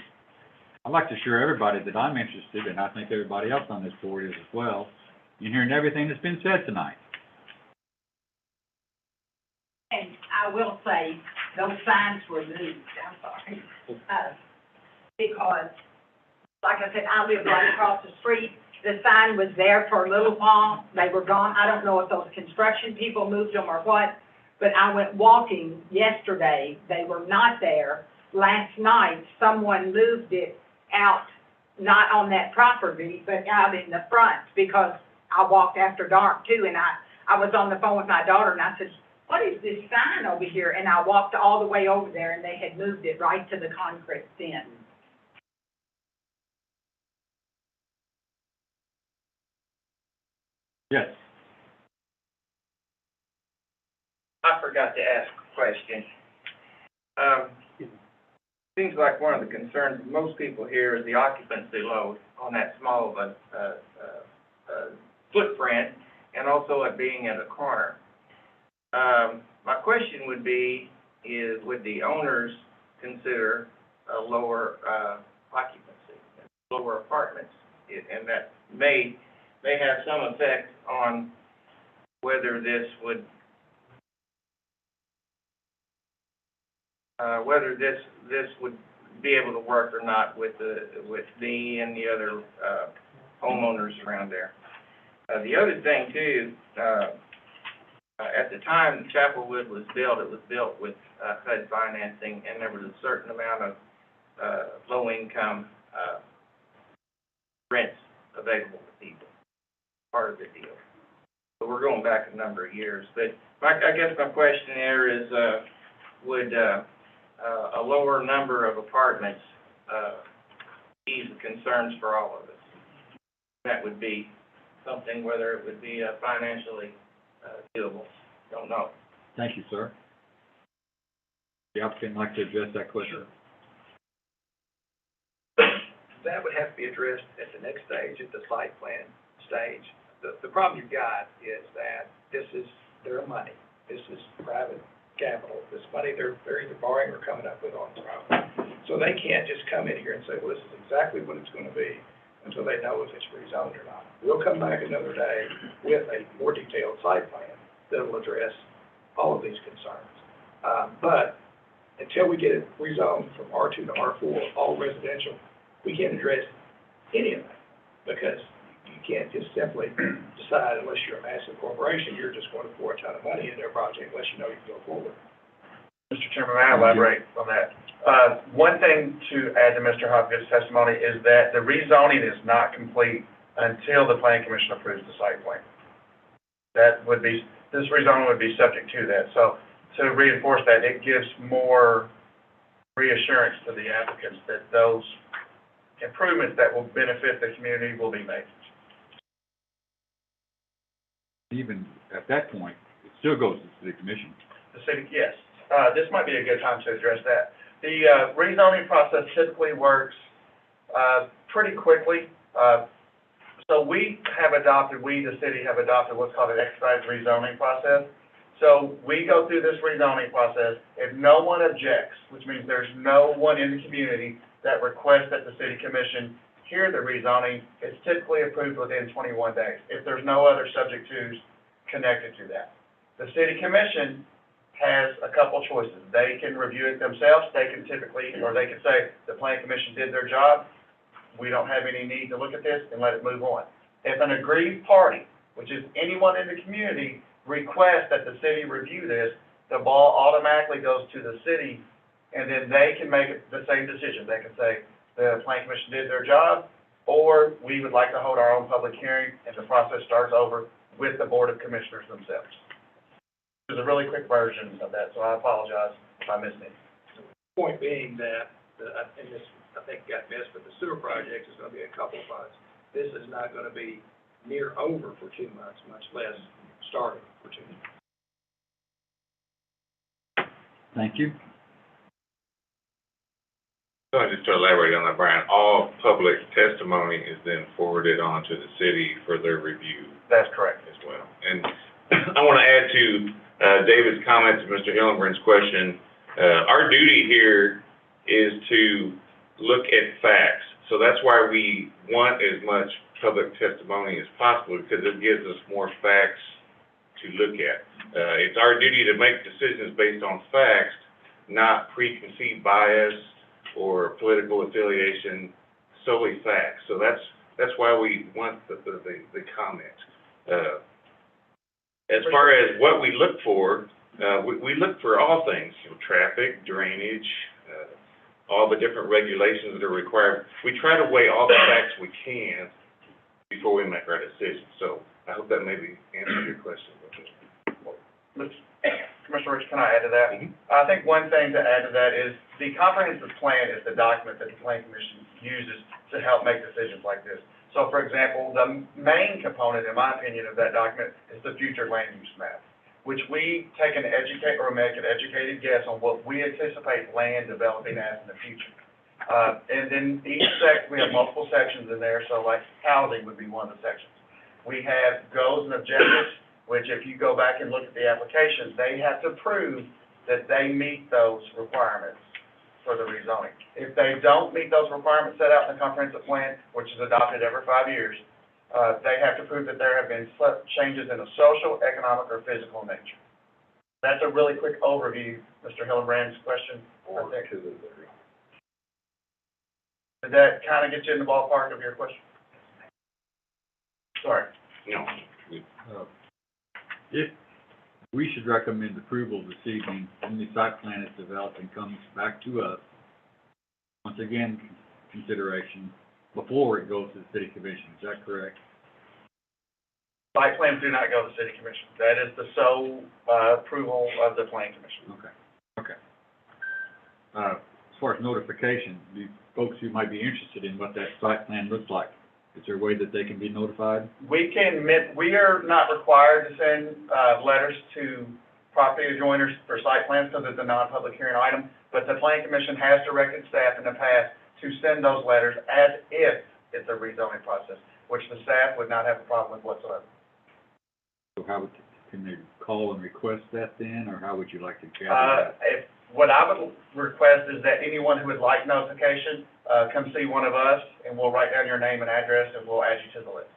I'd like to assure everybody that I'm interested, and I think everybody else on this board is as well, in hearing everything that's been said tonight. And I will say, those signs were moved, I'm sorry, because, like I said, I live right across the street. The sign was there for a little while, they were gone. I don't know if those construction people moved them or what, but I went walking yesterday, they were not there. Last night, someone moved it out not on that property, but out in the front, because I walked after dark too, and I was on the phone with my daughter, and I said, what is this sign over here? And I walked all the way over there, and they had moved it right to the concrete fence. Yes. I forgot to ask a question. Seems like one of the concerns of most people here is the occupancy load on that small of a footprint, and also it being at a corner. My question would be, would the owners consider a lower occupancy, lower apartments? And that may have some effect on whether this would be able to work or not with me and the other homeowners around there. The other thing too, at the time Chapelwood was built, it was built with HUD financing, and there was a certain amount of low-income rents available to people, part of the deal. So we're going back a number of years. But I guess my question here is, would a lower number of apartments ease the concerns for all of us? That would be something, whether it would be financially doable, don't know. Thank you, sir. The applicant would like to address that question. That would have to be addressed at the next stage, at the site plan stage. The problem you've got is that this is their money. This is private capital. This money they're either borrowing or coming up with on their own. So they can't just come in here and say, well, this is exactly what it's going to be until they know if it's rezoned or not. We'll come back another day with a more detailed site plan that will address all of these concerns. But until we get it rezoned from R2 to R4, all residential, we can't address any of that, because you can't just simply decide, unless you're a massive corporation, you're just going to pour a ton of money into a project unless you know you can go forward. Mr. Chairman, may I elaborate on that? One thing to add to Mr. Hopkins' testimony is that the rezoning is not complete until the Planning Commission approves the site plan. This rezoning would be subject to that. So to reinforce that, it gives more reassurance to the applicants that those improvements that will benefit the community will be made. Even at that point, it still goes to the city commission. The city, yes. This might be a good time to address that. The rezoning process typically works pretty quickly. So we, the city, have adopted what's called an expedited rezoning process. So we go through this rezoning process. If no one objects, which means there's no one in the community that requests that the city commission hear the rezoning, it's typically approved within 21 days, if there's no other subject tos connected to that. The city commission has a couple choices. They can review it themselves. They can say, the planning commission did their job. We don't have any need to look at this, and let it move on. If an aggrieved party, which is anyone in the community, requests that the city review this, the ball automatically goes to the city, and then they can make the same decision. They can say, the planning commission did their job, or we would like to hold our own public hearing, and the process starts over with the Board of Commissioners themselves. There's a really quick version of that, so I apologize if I missed anything. Point being that, and this, I think, got missed, but the sewer project is going to be a couple of months. This is not going to be near over for 2 months, much less starting for 2 months. Thank you. So just to elaborate on that, Brian, all public testimony is then forwarded on to the city for their review. That's correct. As well. And I want to add to David's comments and Mr. Hillenbrand's question. Our duty here is to look at facts. So that's why we want as much public testimony as possible, because it gives us more facts to look at. It's our duty to make decisions based on facts, not preconceived bias or political affiliation, solely facts. So that's why we want the comment. As far as what we look for, we look for all things, traffic, drainage, all the different regulations that are required. We try to weigh all the facts we can before we make our decision. So I hope that maybe answers your question. Commissioner Rich, can I add to that? I think one thing to add to that is the comprehensive plan is the document that the Planning Commission uses to help make decisions like this. So, for example, the main component, in my opinion, of that document is the future land use map, which we take an make an educated guess on what we anticipate land developing as in the future. And then each we have multiple sections in there, so like housing would be one of the sections. We have goals and objectives, which if you go back and look at the applications, they have to prove that they meet those requirements for the rezoning. If they don't meet those requirements set out in the comprehensive plan, which is adopted every 5 years, they have to prove that there have been changes in a social, economic, or physical nature. That's a really quick overview, Mr. Hillenbrand's question. I think. Did that kind of get you in the ballpark of your question? Sorry. No. If we should recommend approval this evening, when the site plan is developed and comes back to us, once again, consideration before it goes to the city commission, is that correct? Site plans do not go to the city commission. That is the sole approval of the planning commission. Okay. As far as notification, the folks who might be interested in what that site plan looks like, is there a way that they can be notified? We are not required to send letters to property adjoiners for site plans because it's a non-public hearing item, but the planning commission has directed staff in the past to send those letters as if it's a rezoning process, which the staff would not have a problem with whatsoever. So can they call and request that then, or how would you like to gather that? What I would request is that anyone who would like notification, come see one of us, and we'll write down your name and address, and we'll add you to the list.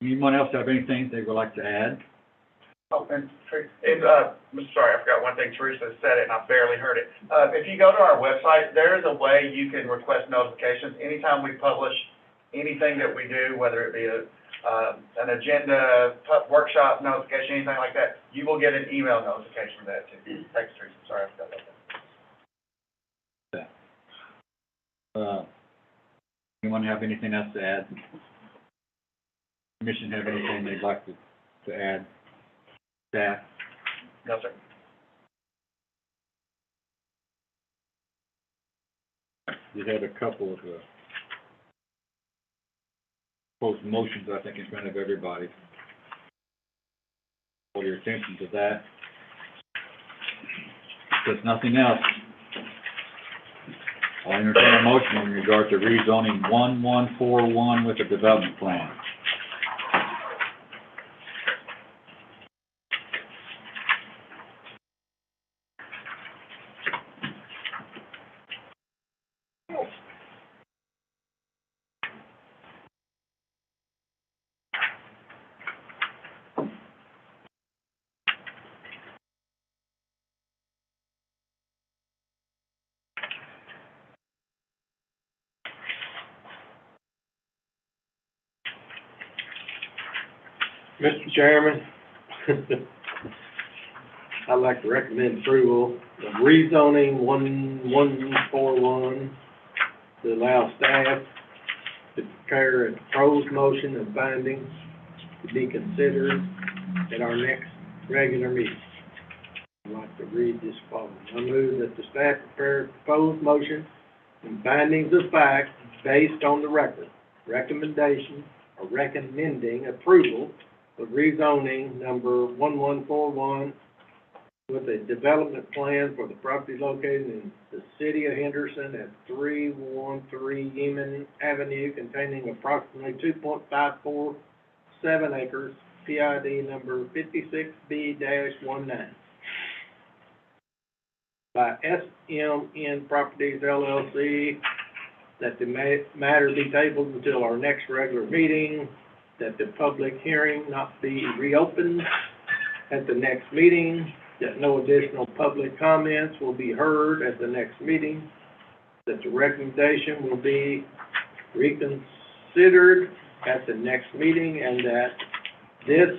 Anyone else have anything they would like to add? Oh, and sorry, I forgot one thing. Teresa said it, and I barely heard it. If you go to our website, there is a way you can request notifications. Anytime we publish anything that we do, whether it be an agenda, workshop notification, anything like that, you will get an email notification for that too. Thanks, Teresa. Sorry, I forgot about that. Anyone have anything else to add? Commission have anything they'd like to add? Staff? No, sir. You had a couple of proposed motions, I think, in front of everybody. Call your attention to that. If there's nothing else, I'll entertain a motion in regard to rezoning 1141 with a development plan. Mr. Chairman, I'd like to recommend approval of rezoning 1141 to allow staff to prepare a proposed motion and findings to be considered at our next regular meeting. I'd like to read this following. I move that the staff prepare a proposed motion and findings of fact based on the record, recommendation or recommending approval of rezoning number 1141 with a development plan for the property located in the city of Henderson at 313 Yeaman Avenue, containing approximately 2.547 acres, PID number 56B-19, by SMN Properties LLC, that the matter be tabled until our next regular meeting, that the public hearing not be reopened at the next meeting, that no additional public comments will be heard at the next meeting, that the recommendation will be reconsidered at the next meeting, and that this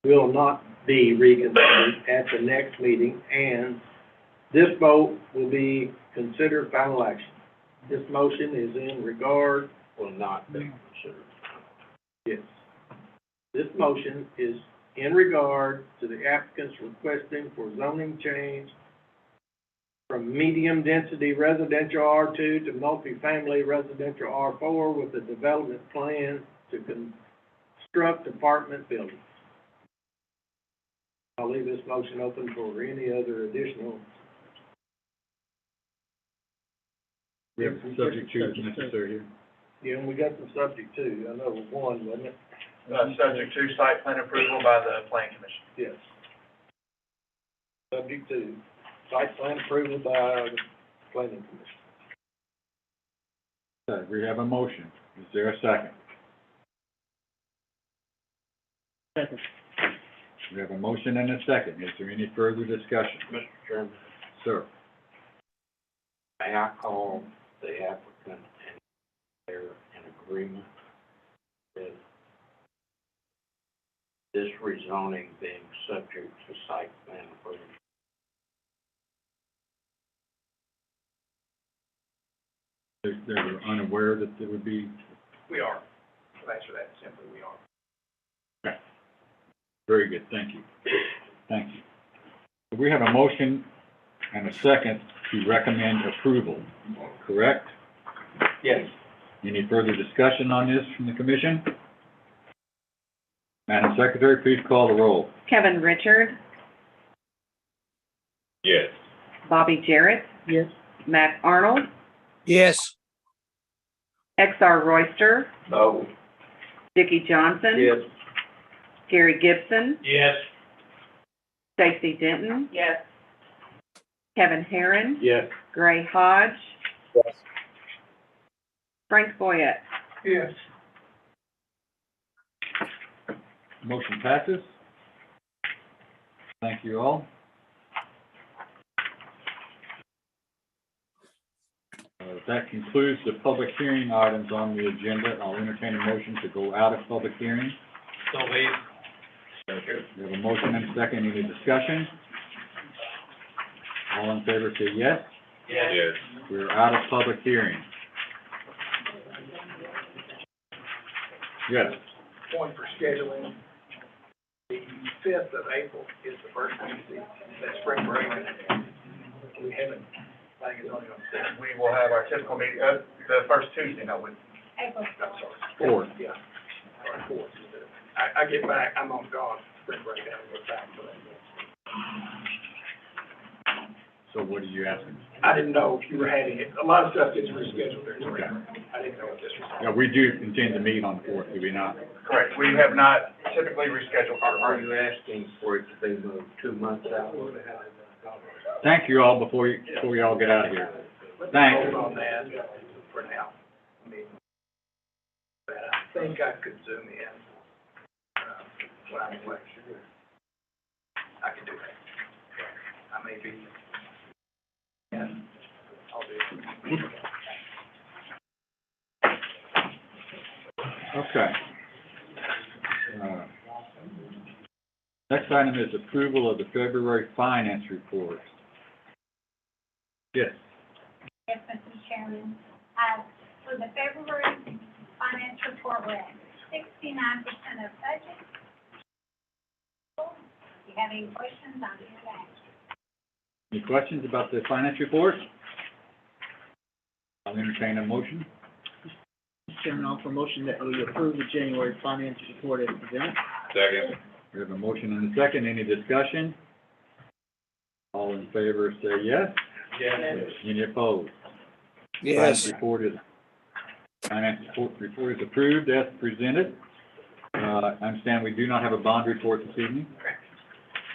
will not be reconsidered at the next meeting, and this vote will be considered final action. This motion is in regard, Will not be considered. yes. This motion is in regard to the applicants requesting for zoning change from medium-density residential R2 to multifamily residential R4 with a development plan to construct apartment buildings. I'll leave this motion open for any other additional. We have some subject to is necessary here. Yeah, and we got some subject too. I know it was one, wasn't it? Subject to site plan approval by the plan commission. Yes. Subject to site plan approval by the planning commission. Okay, we have a motion. Is there a second? Second. We have a motion and a second. Is there any further discussion? Mr. Chairman, Sir? may I call the applicant and they're in agreement with this rezoning being subject to site plan approval? They're unaware that there would be, We are. To answer that simply, we are. okay. Very good, thank you. Thank you. We have a motion and a second to recommend approval, correct? Yes. Any further discussion on this from the commission? Madam Secretary, please call the roll. Kevin Richards, Yes. Bobby Jarrett, Yes. Mac Arnold, Yes. XR Royster, No. Dickie Johnson. Gary Gibson, Yes. Stacy Denton, Yes. Kevin Herron, Yes. Gray Hodge, Yes. Frank Boyette. Yes. Motion passes. Thank you all. That concludes the public hearing items on the agenda. I'll entertain a motion to go out of public hearing. So made. We have a motion and a second. Any discussion? All in favor say yes. Yes. We're out of public hearing. Yes. Point for scheduling. The 5th of April is the first Tuesday, that's spring break. We haven't, I think it's only on the 6th. We will have our typical meeting, the first Tuesday, no, we, April. I'm sorry. Fourth. Yeah. Sorry, 4th. I get back, I'm on gone, spring break, I get back for that. So what are you asking? I didn't know if you were having it, a lot of stuff gets rescheduled during spring break. I didn't know what this was. Yeah, we do intend to meet on the fourth, do we not? correct, we have not typically rescheduled for. Are you asking for it to be moved 2 months out? Thank you all before you all get out of here. Thanks. Hold on that for now. But I think I could zoom in. When I'm away. I can do that. I may be. Yeah, I'll do it. Okay. Next item is approval of the February finance report. Yes. Yes, Mr. Chairman. For the February finance report, we're at 69% of budget. If you have any questions, I'm here to answer. Any questions about the finance report? I'll entertain a motion. Mr. Chairman, I'll offer a motion that we approve the January finance report as presented. Second. We have a motion and a second. Any discussion? All in favor say yes. Yes. Any opposed? Yes. Finance report is approved as presented. I understand we do not have a bond report this evening.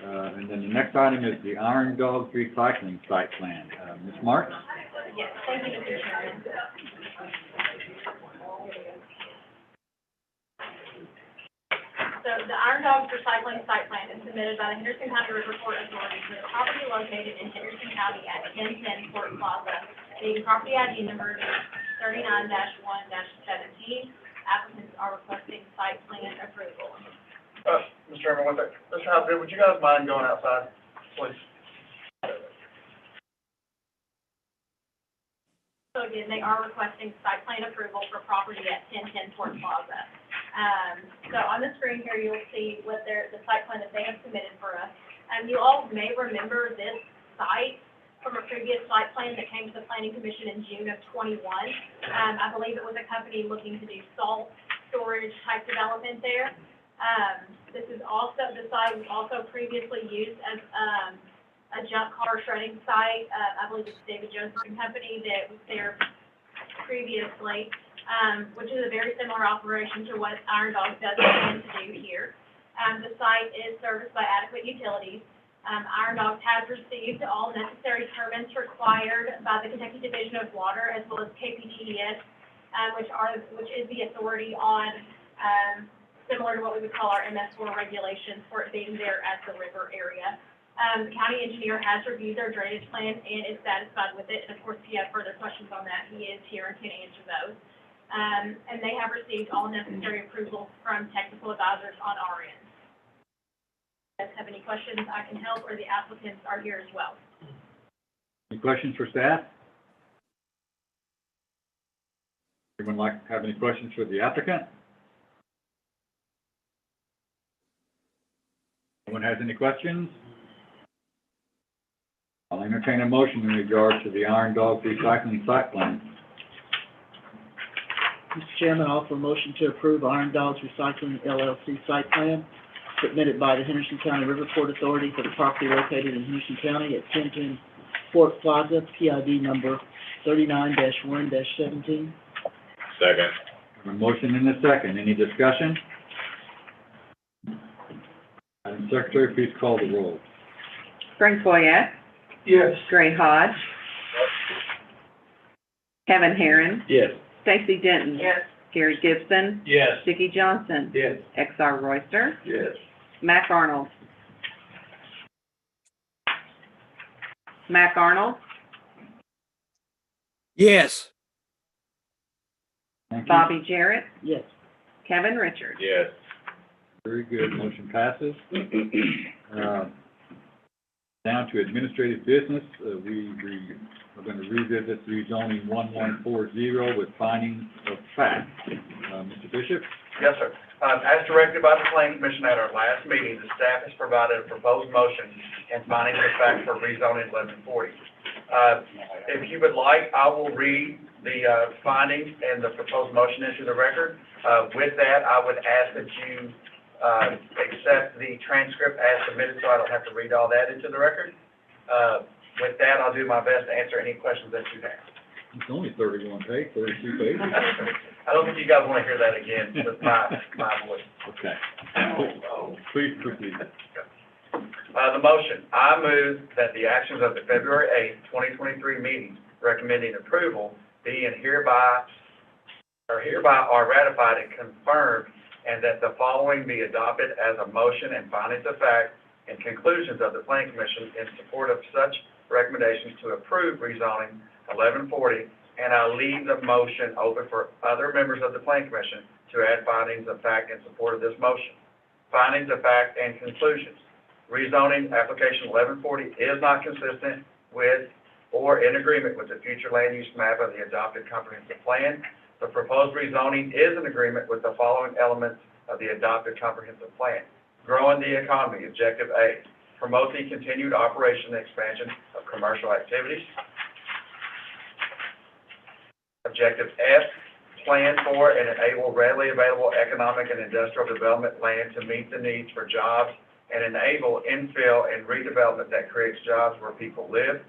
And then the next item is the Iron Dogs recycling site plan. Ms. Marks? Yes, thank you, Mr. Chairman. So the Iron Dogs recycling site plan is submitted by the Henderson County River Port Authority for the property located in Henderson County at 1010 Port Plaza, being property ID number 39-1-17. Applicants are requesting site plan approval. Mr. Chairman, with that, Mr. House, would you guys mind going outside, please? So again, they are requesting site plan approval for property at 1010 Port Plaza. So on the screen here, you'll see what the site plan that they have submitted for us. You all may remember this site from a previous site plan that came to the Planning Commission in June of '21. I believe it was a company looking to do salt storage type development there. The site was also previously used as, a junk car shredding site. I believe it's David Jones and Company that was there previously, which is a very similar operation to what Iron Dog does intend to do here. The site is serviced by adequate utilities. Iron Dog has received all necessary permits required by the Kentucky Division of Water as well as KPTES, which is the authority on, similar to what we would call our MS4 regulations for it being there at the river area. The county engineer has reviewed their drainage plan and is satisfied with it. And of course, if you have further questions on that, he is here and can answer those. And they have received all necessary approvals from technical advisors on our end. If you guys have any questions, I can help, or the applicants are here as well. Any questions for staff? Anyone have any questions for the applicant? Anyone has any questions? I'll entertain a motion in regard to the Iron Dog recycling site plan. Mr. Chairman, I offer a motion to approve Iron Dogs Recycling LLC site plan submitted by the Henderson County Riverport Authority for the property located in Henderson County at 1010 Port Plaza, PID number 39-1-17. Second. A motion and a second. Any discussion? Madam Secretary, please call the roll. Frank Boyette, Yes. Gray Hodge, Kevin Herron, Yes. Stacy Denton. Yes. Gary Gibson, Yes. Vicki Johnson, Yes. XR Royster, Yes. Mac Arnold. Mac Arnold, Yes. Thank you. Bobby Jarrett, Yes. Kevin Richards. Yes. Very good. Motion passes. Down to administrative business, we are going to revisit rezoning 1140 with findings of fact. Mr. Bishop? Yes, sir. As directed by the Planning Commission at our last meeting, the staff has provided a proposed motion and findings of fact for rezoning 1140. If you would like, I will read the findings and the proposed motion into the record. With that, I would ask that you accept the transcript as submitted, so I don't have to read all that into the record. With that, I'll do my best to answer any questions that you have. It's only 32 pages. I don't think you guys want to hear that again with my voice. Okay. Please proceed. The motion, I move that the actions of the February 8th, 2023 meeting recommending approval be and hereby are ratified and confirmed, and that the following be adopted as a motion and findings of fact and conclusions of the Planning Commission in support of such recommendations to approve rezoning 1140, and I leave the motion open for other members of the Planning Commission to add findings of fact in support of this motion. Findings of fact and conclusions. Rezoning application 1140 is not consistent with or in agreement with the future land use map of the adopted comprehensive plan. The proposed rezoning is in agreement with the following elements of the adopted comprehensive plan. Growing the economy, objective A. Promote the continued operation and expansion of commercial activities. Objective F. Plan for and enable readily available economic and industrial development land to meet the needs for jobs and enable infill and redevelopment that creates jobs where people live.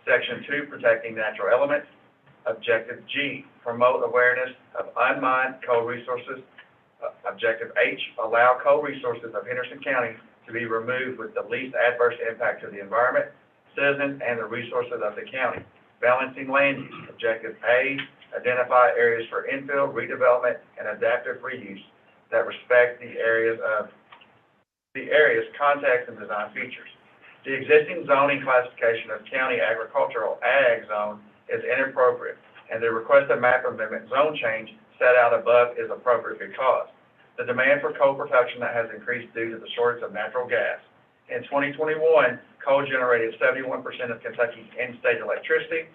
Section 2, protecting natural elements. Objective G, promote awareness of unmined coal resources. Objective H, allow coal resources of Henderson County to be removed with the least adverse impact to the environment, citizens, and the resources of the county. Balancing land use. Objective A, identify areas for infill, redevelopment, and adaptive reuse that respect the area's context and design features. The existing zoning classification of county agricultural ag zone is inappropriate, and the requested map amendment zone change set out above is appropriate because the demand for coal production that has increased due to the shortage of natural gas. In 2021, coal generated 71% of Kentucky's in-state electricity,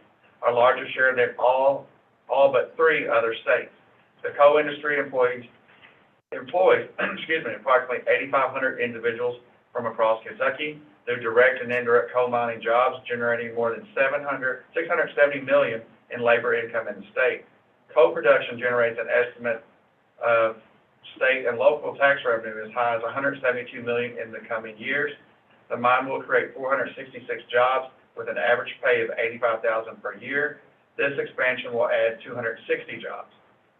a larger share than all but 3 other states. The coal industry employs approximately 8,500 individuals from across Kentucky through direct and indirect coal mining jobs, generating more than $670 million in labor income in the state. Coal production generates an estimate of state and local tax revenue as high as $172 million in the coming years. The mine will create 466 jobs with an average pay of $85,000 per year. This expansion will add 260 jobs.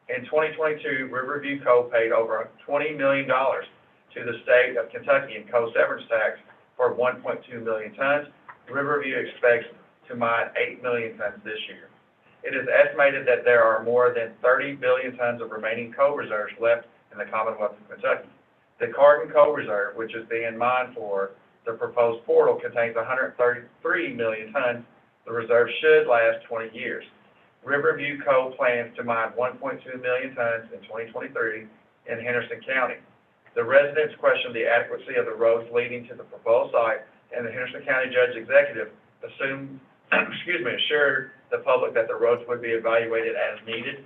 In 2022, Riverview Coal paid over $20 million to the state of Kentucky in coal severance tax for 1.2 million tons. Riverview expects to mine 8 million tons this year. It is estimated that there are more than 30 billion tons of remaining coal reserves left in the Commonwealth of Kentucky. The Cardin Coal Reserve, which is being mined for the proposed portal, contains 133 million tons. The reserve should last 20 years. Riverview Coal plans to mine 1.2 million tons in 2023 in Henderson County. The residents questioned the adequacy of the roads leading to the proposed site, and the Henderson County Judge Executive assured the public that the roads would be evaluated as needed.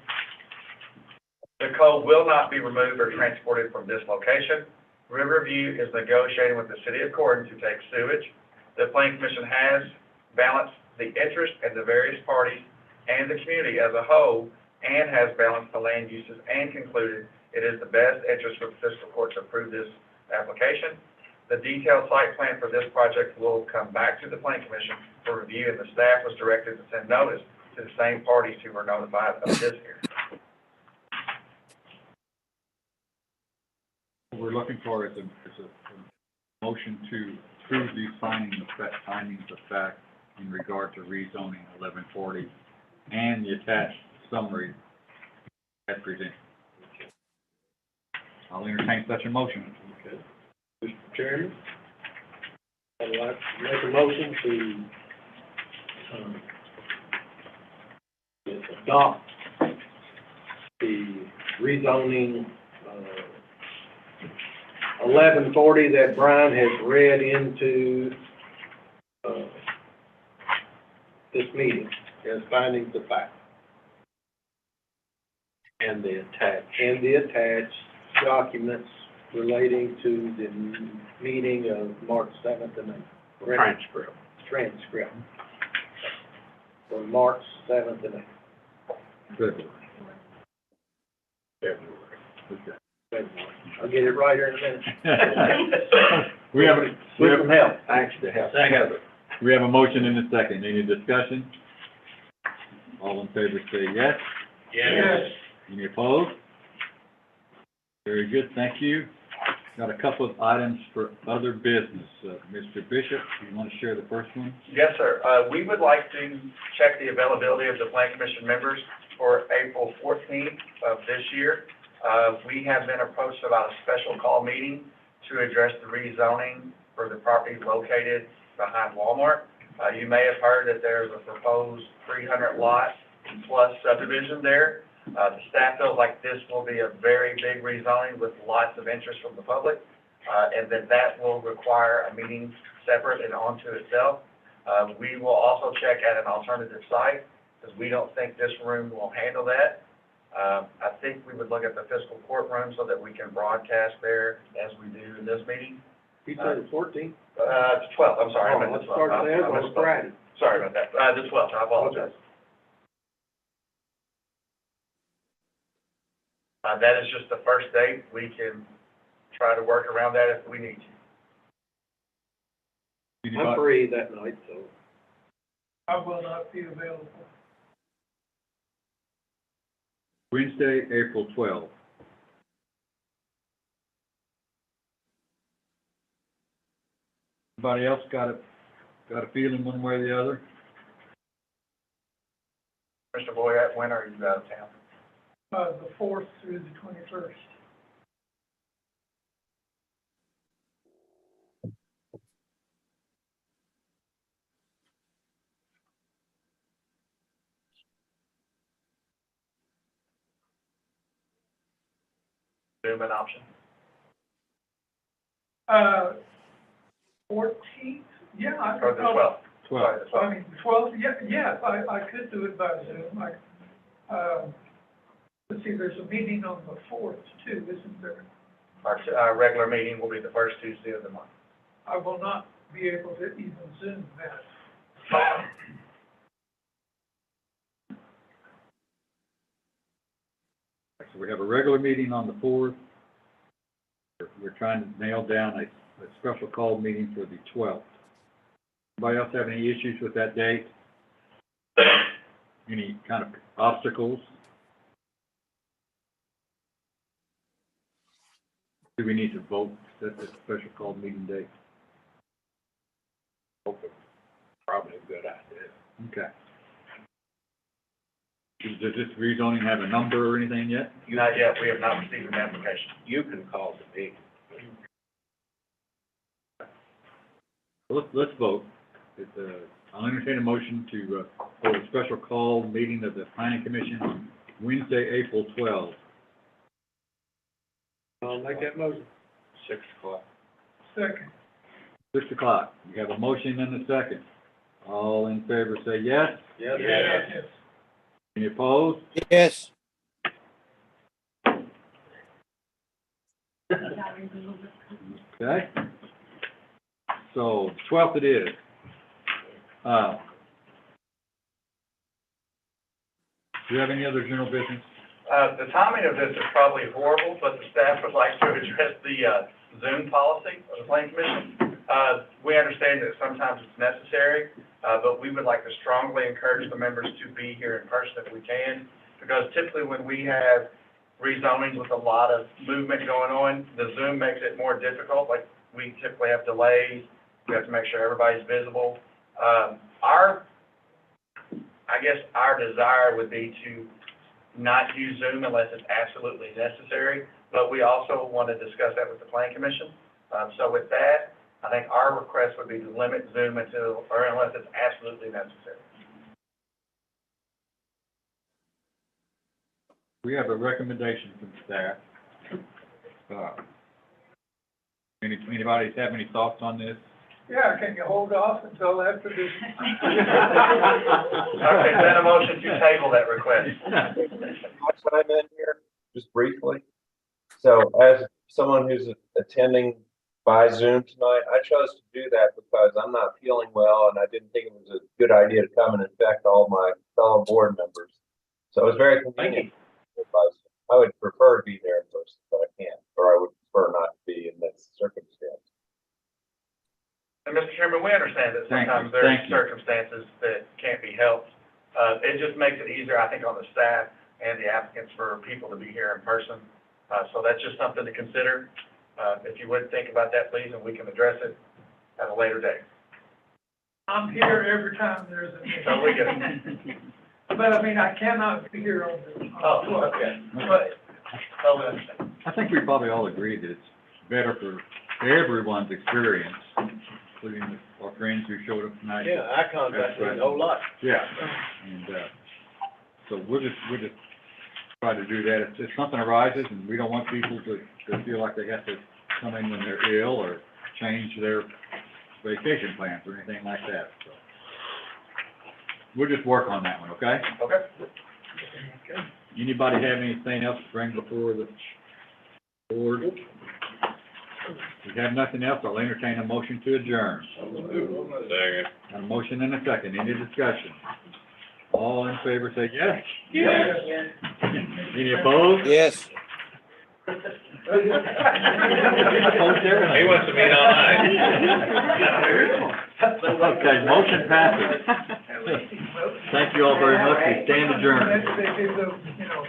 The coal will not be removed or transported from this location. Riverview is negotiating with the city of Cordon to take sewage. The Planning Commission has balanced the interest of the various parties and the community as a whole, and has balanced the land uses and concluded it is the best interest for the fiscal court to approve this application. The detailed site plan for this project will come back to the Planning Commission for review, and the staff was directed to send notice to the same parties who were notified of this hearing. What we're looking for is a motion to approve these findings of fact in regard to rezoning 1140 and the attached summary as presented. I'll entertain such a motion. Okay. Mr. Chairman, I'd like to make a motion to adopt the rezoning 1140 that Brian has read into this meeting as findings of fact. And the attached documents relating to the meeting of March 7th and 8th. Transcript. For March 7th and 8th. Good. February. I'll get it right here in a minute. We have some help. Thanks to help. We have a motion in a second. Any discussion? All in favor say yes. Yes. Any opposed? Very good, thank you. Got a couple of items for other business. Mr. Bishop, you want to share the first one? Yes, sir. We would like to check the availability of the Planning Commission members for April 14th of this year. We have been approached about a special call meeting to address the rezoning for the property located behind Walmart. You may have heard that there's a proposed 300 lot plus subdivision there. The staff feels like this will be a very big rezoning with lots of interest from the public, and that will require a meeting separate and onto itself. We will also check at an alternative site, because we don't think this room will handle that. I think we would look at the fiscal courtroom so that we can broadcast there as we do in this meeting. You said the 14th? It's 12th, I'm sorry. I meant the 12th. Started there on Friday. Sorry about that. The 12th, I apologize. That is just the first date. We can try to work around that if we need to. I'm free that night, so. I will not be available. Wednesday, April 12th. Anybody else got a feeling one way or the other? Mr. Boyd, when are you out of town? The 4th through the 21st. Zoom an option? 14th, yeah, I Or could, the 12th? 12th. Sorry, the 12th. I mean, 12th, yeah, I could do it by Zoom. Let's see, there's a meeting on the 4th too, isn't there? Our regular meeting will be the first Tuesday of the month. I will not be able to even Zoom that. So we have a regular meeting on the 4th. We're trying to nail down a special call meeting for the 12th. Anybody else have any issues with that date? Any kind of obstacles? Do we need to vote to set the special call meeting date? Probably a good idea. Okay. Does this rezoning have a number or anything yet? Not yet, we have not received an application. You can call the meeting. Let's vote. I'll entertain a motion to, for a special call meeting of the planning commission on Wednesday, April 12th. I'll make that motion. 6 o'clock. Second. 6 o'clock. We have a motion and a second. All in favor say yes. Yes. Yes. Any opposed? Yes. Okay. So, 12th it is. Do you have any other general business? The timing of this is probably horrible, but the staff would like to address the Zoom policy of the planning commission. We understand that sometimes it's necessary, but we would like to strongly encourage the members to be here in person if we can, because typically when we have rezonings with a lot of movement going on, the Zoom makes it more difficult. Like, we typically have delays, we have to make sure everybody's visible. I guess our desire would be to not use Zoom unless it's absolutely necessary, but we also want to discuss that with the planning commission. So with that, I think our request would be to limit Zoom until, or unless it's absolutely necessary. We have a recommendation from staff. Anybody have any thoughts on this? Yeah, can you hold off until after this? Okay, then a motion to table that request. I'll chime in here just briefly. So as someone who's attending by Zoom tonight, I chose to do that because I'm not feeling well and I didn't think it was a good idea to come and infect all my fellow board members. So it was very convenient. I would prefer to be there in person, but I can't, or I would prefer not to be in this circumstance. And Mr. Chairman, we understand that sometimes there are circumstances that can't be helped. It just makes it easier, I think, on the staff and the applicants for people to be here in person. So that's just something to consider. If you would think about that, please, and we can address it at a later date. I'm here every time there's a meeting. So we get it. But I mean, I cannot be here on the. Oh, okay. But, totally understand. I think we probably all agree that it's better for everyone's experience, including our friends who showed up tonight. Yeah, I contacted a whole lot. Yeah, and, so we'll just try to do that. If something arises and we don't want people to feel like they have to come in when they're ill or change their vacation plans or anything like that, so. We'll just work on that one, okay? Okay. Anybody have anything else to bring before the board? If we have nothing else, I'll entertain a motion to adjourn. Second. Got a motion and a second. Any discussion? All in favor say yes. Yes. Any opposed? Yes. Opposed everything. He wants to meet all night. Okay, motion passes. Thank you all very much. We stand adjourned. They do the, you know,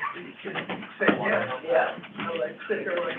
say yes. Yeah. I like sit there like.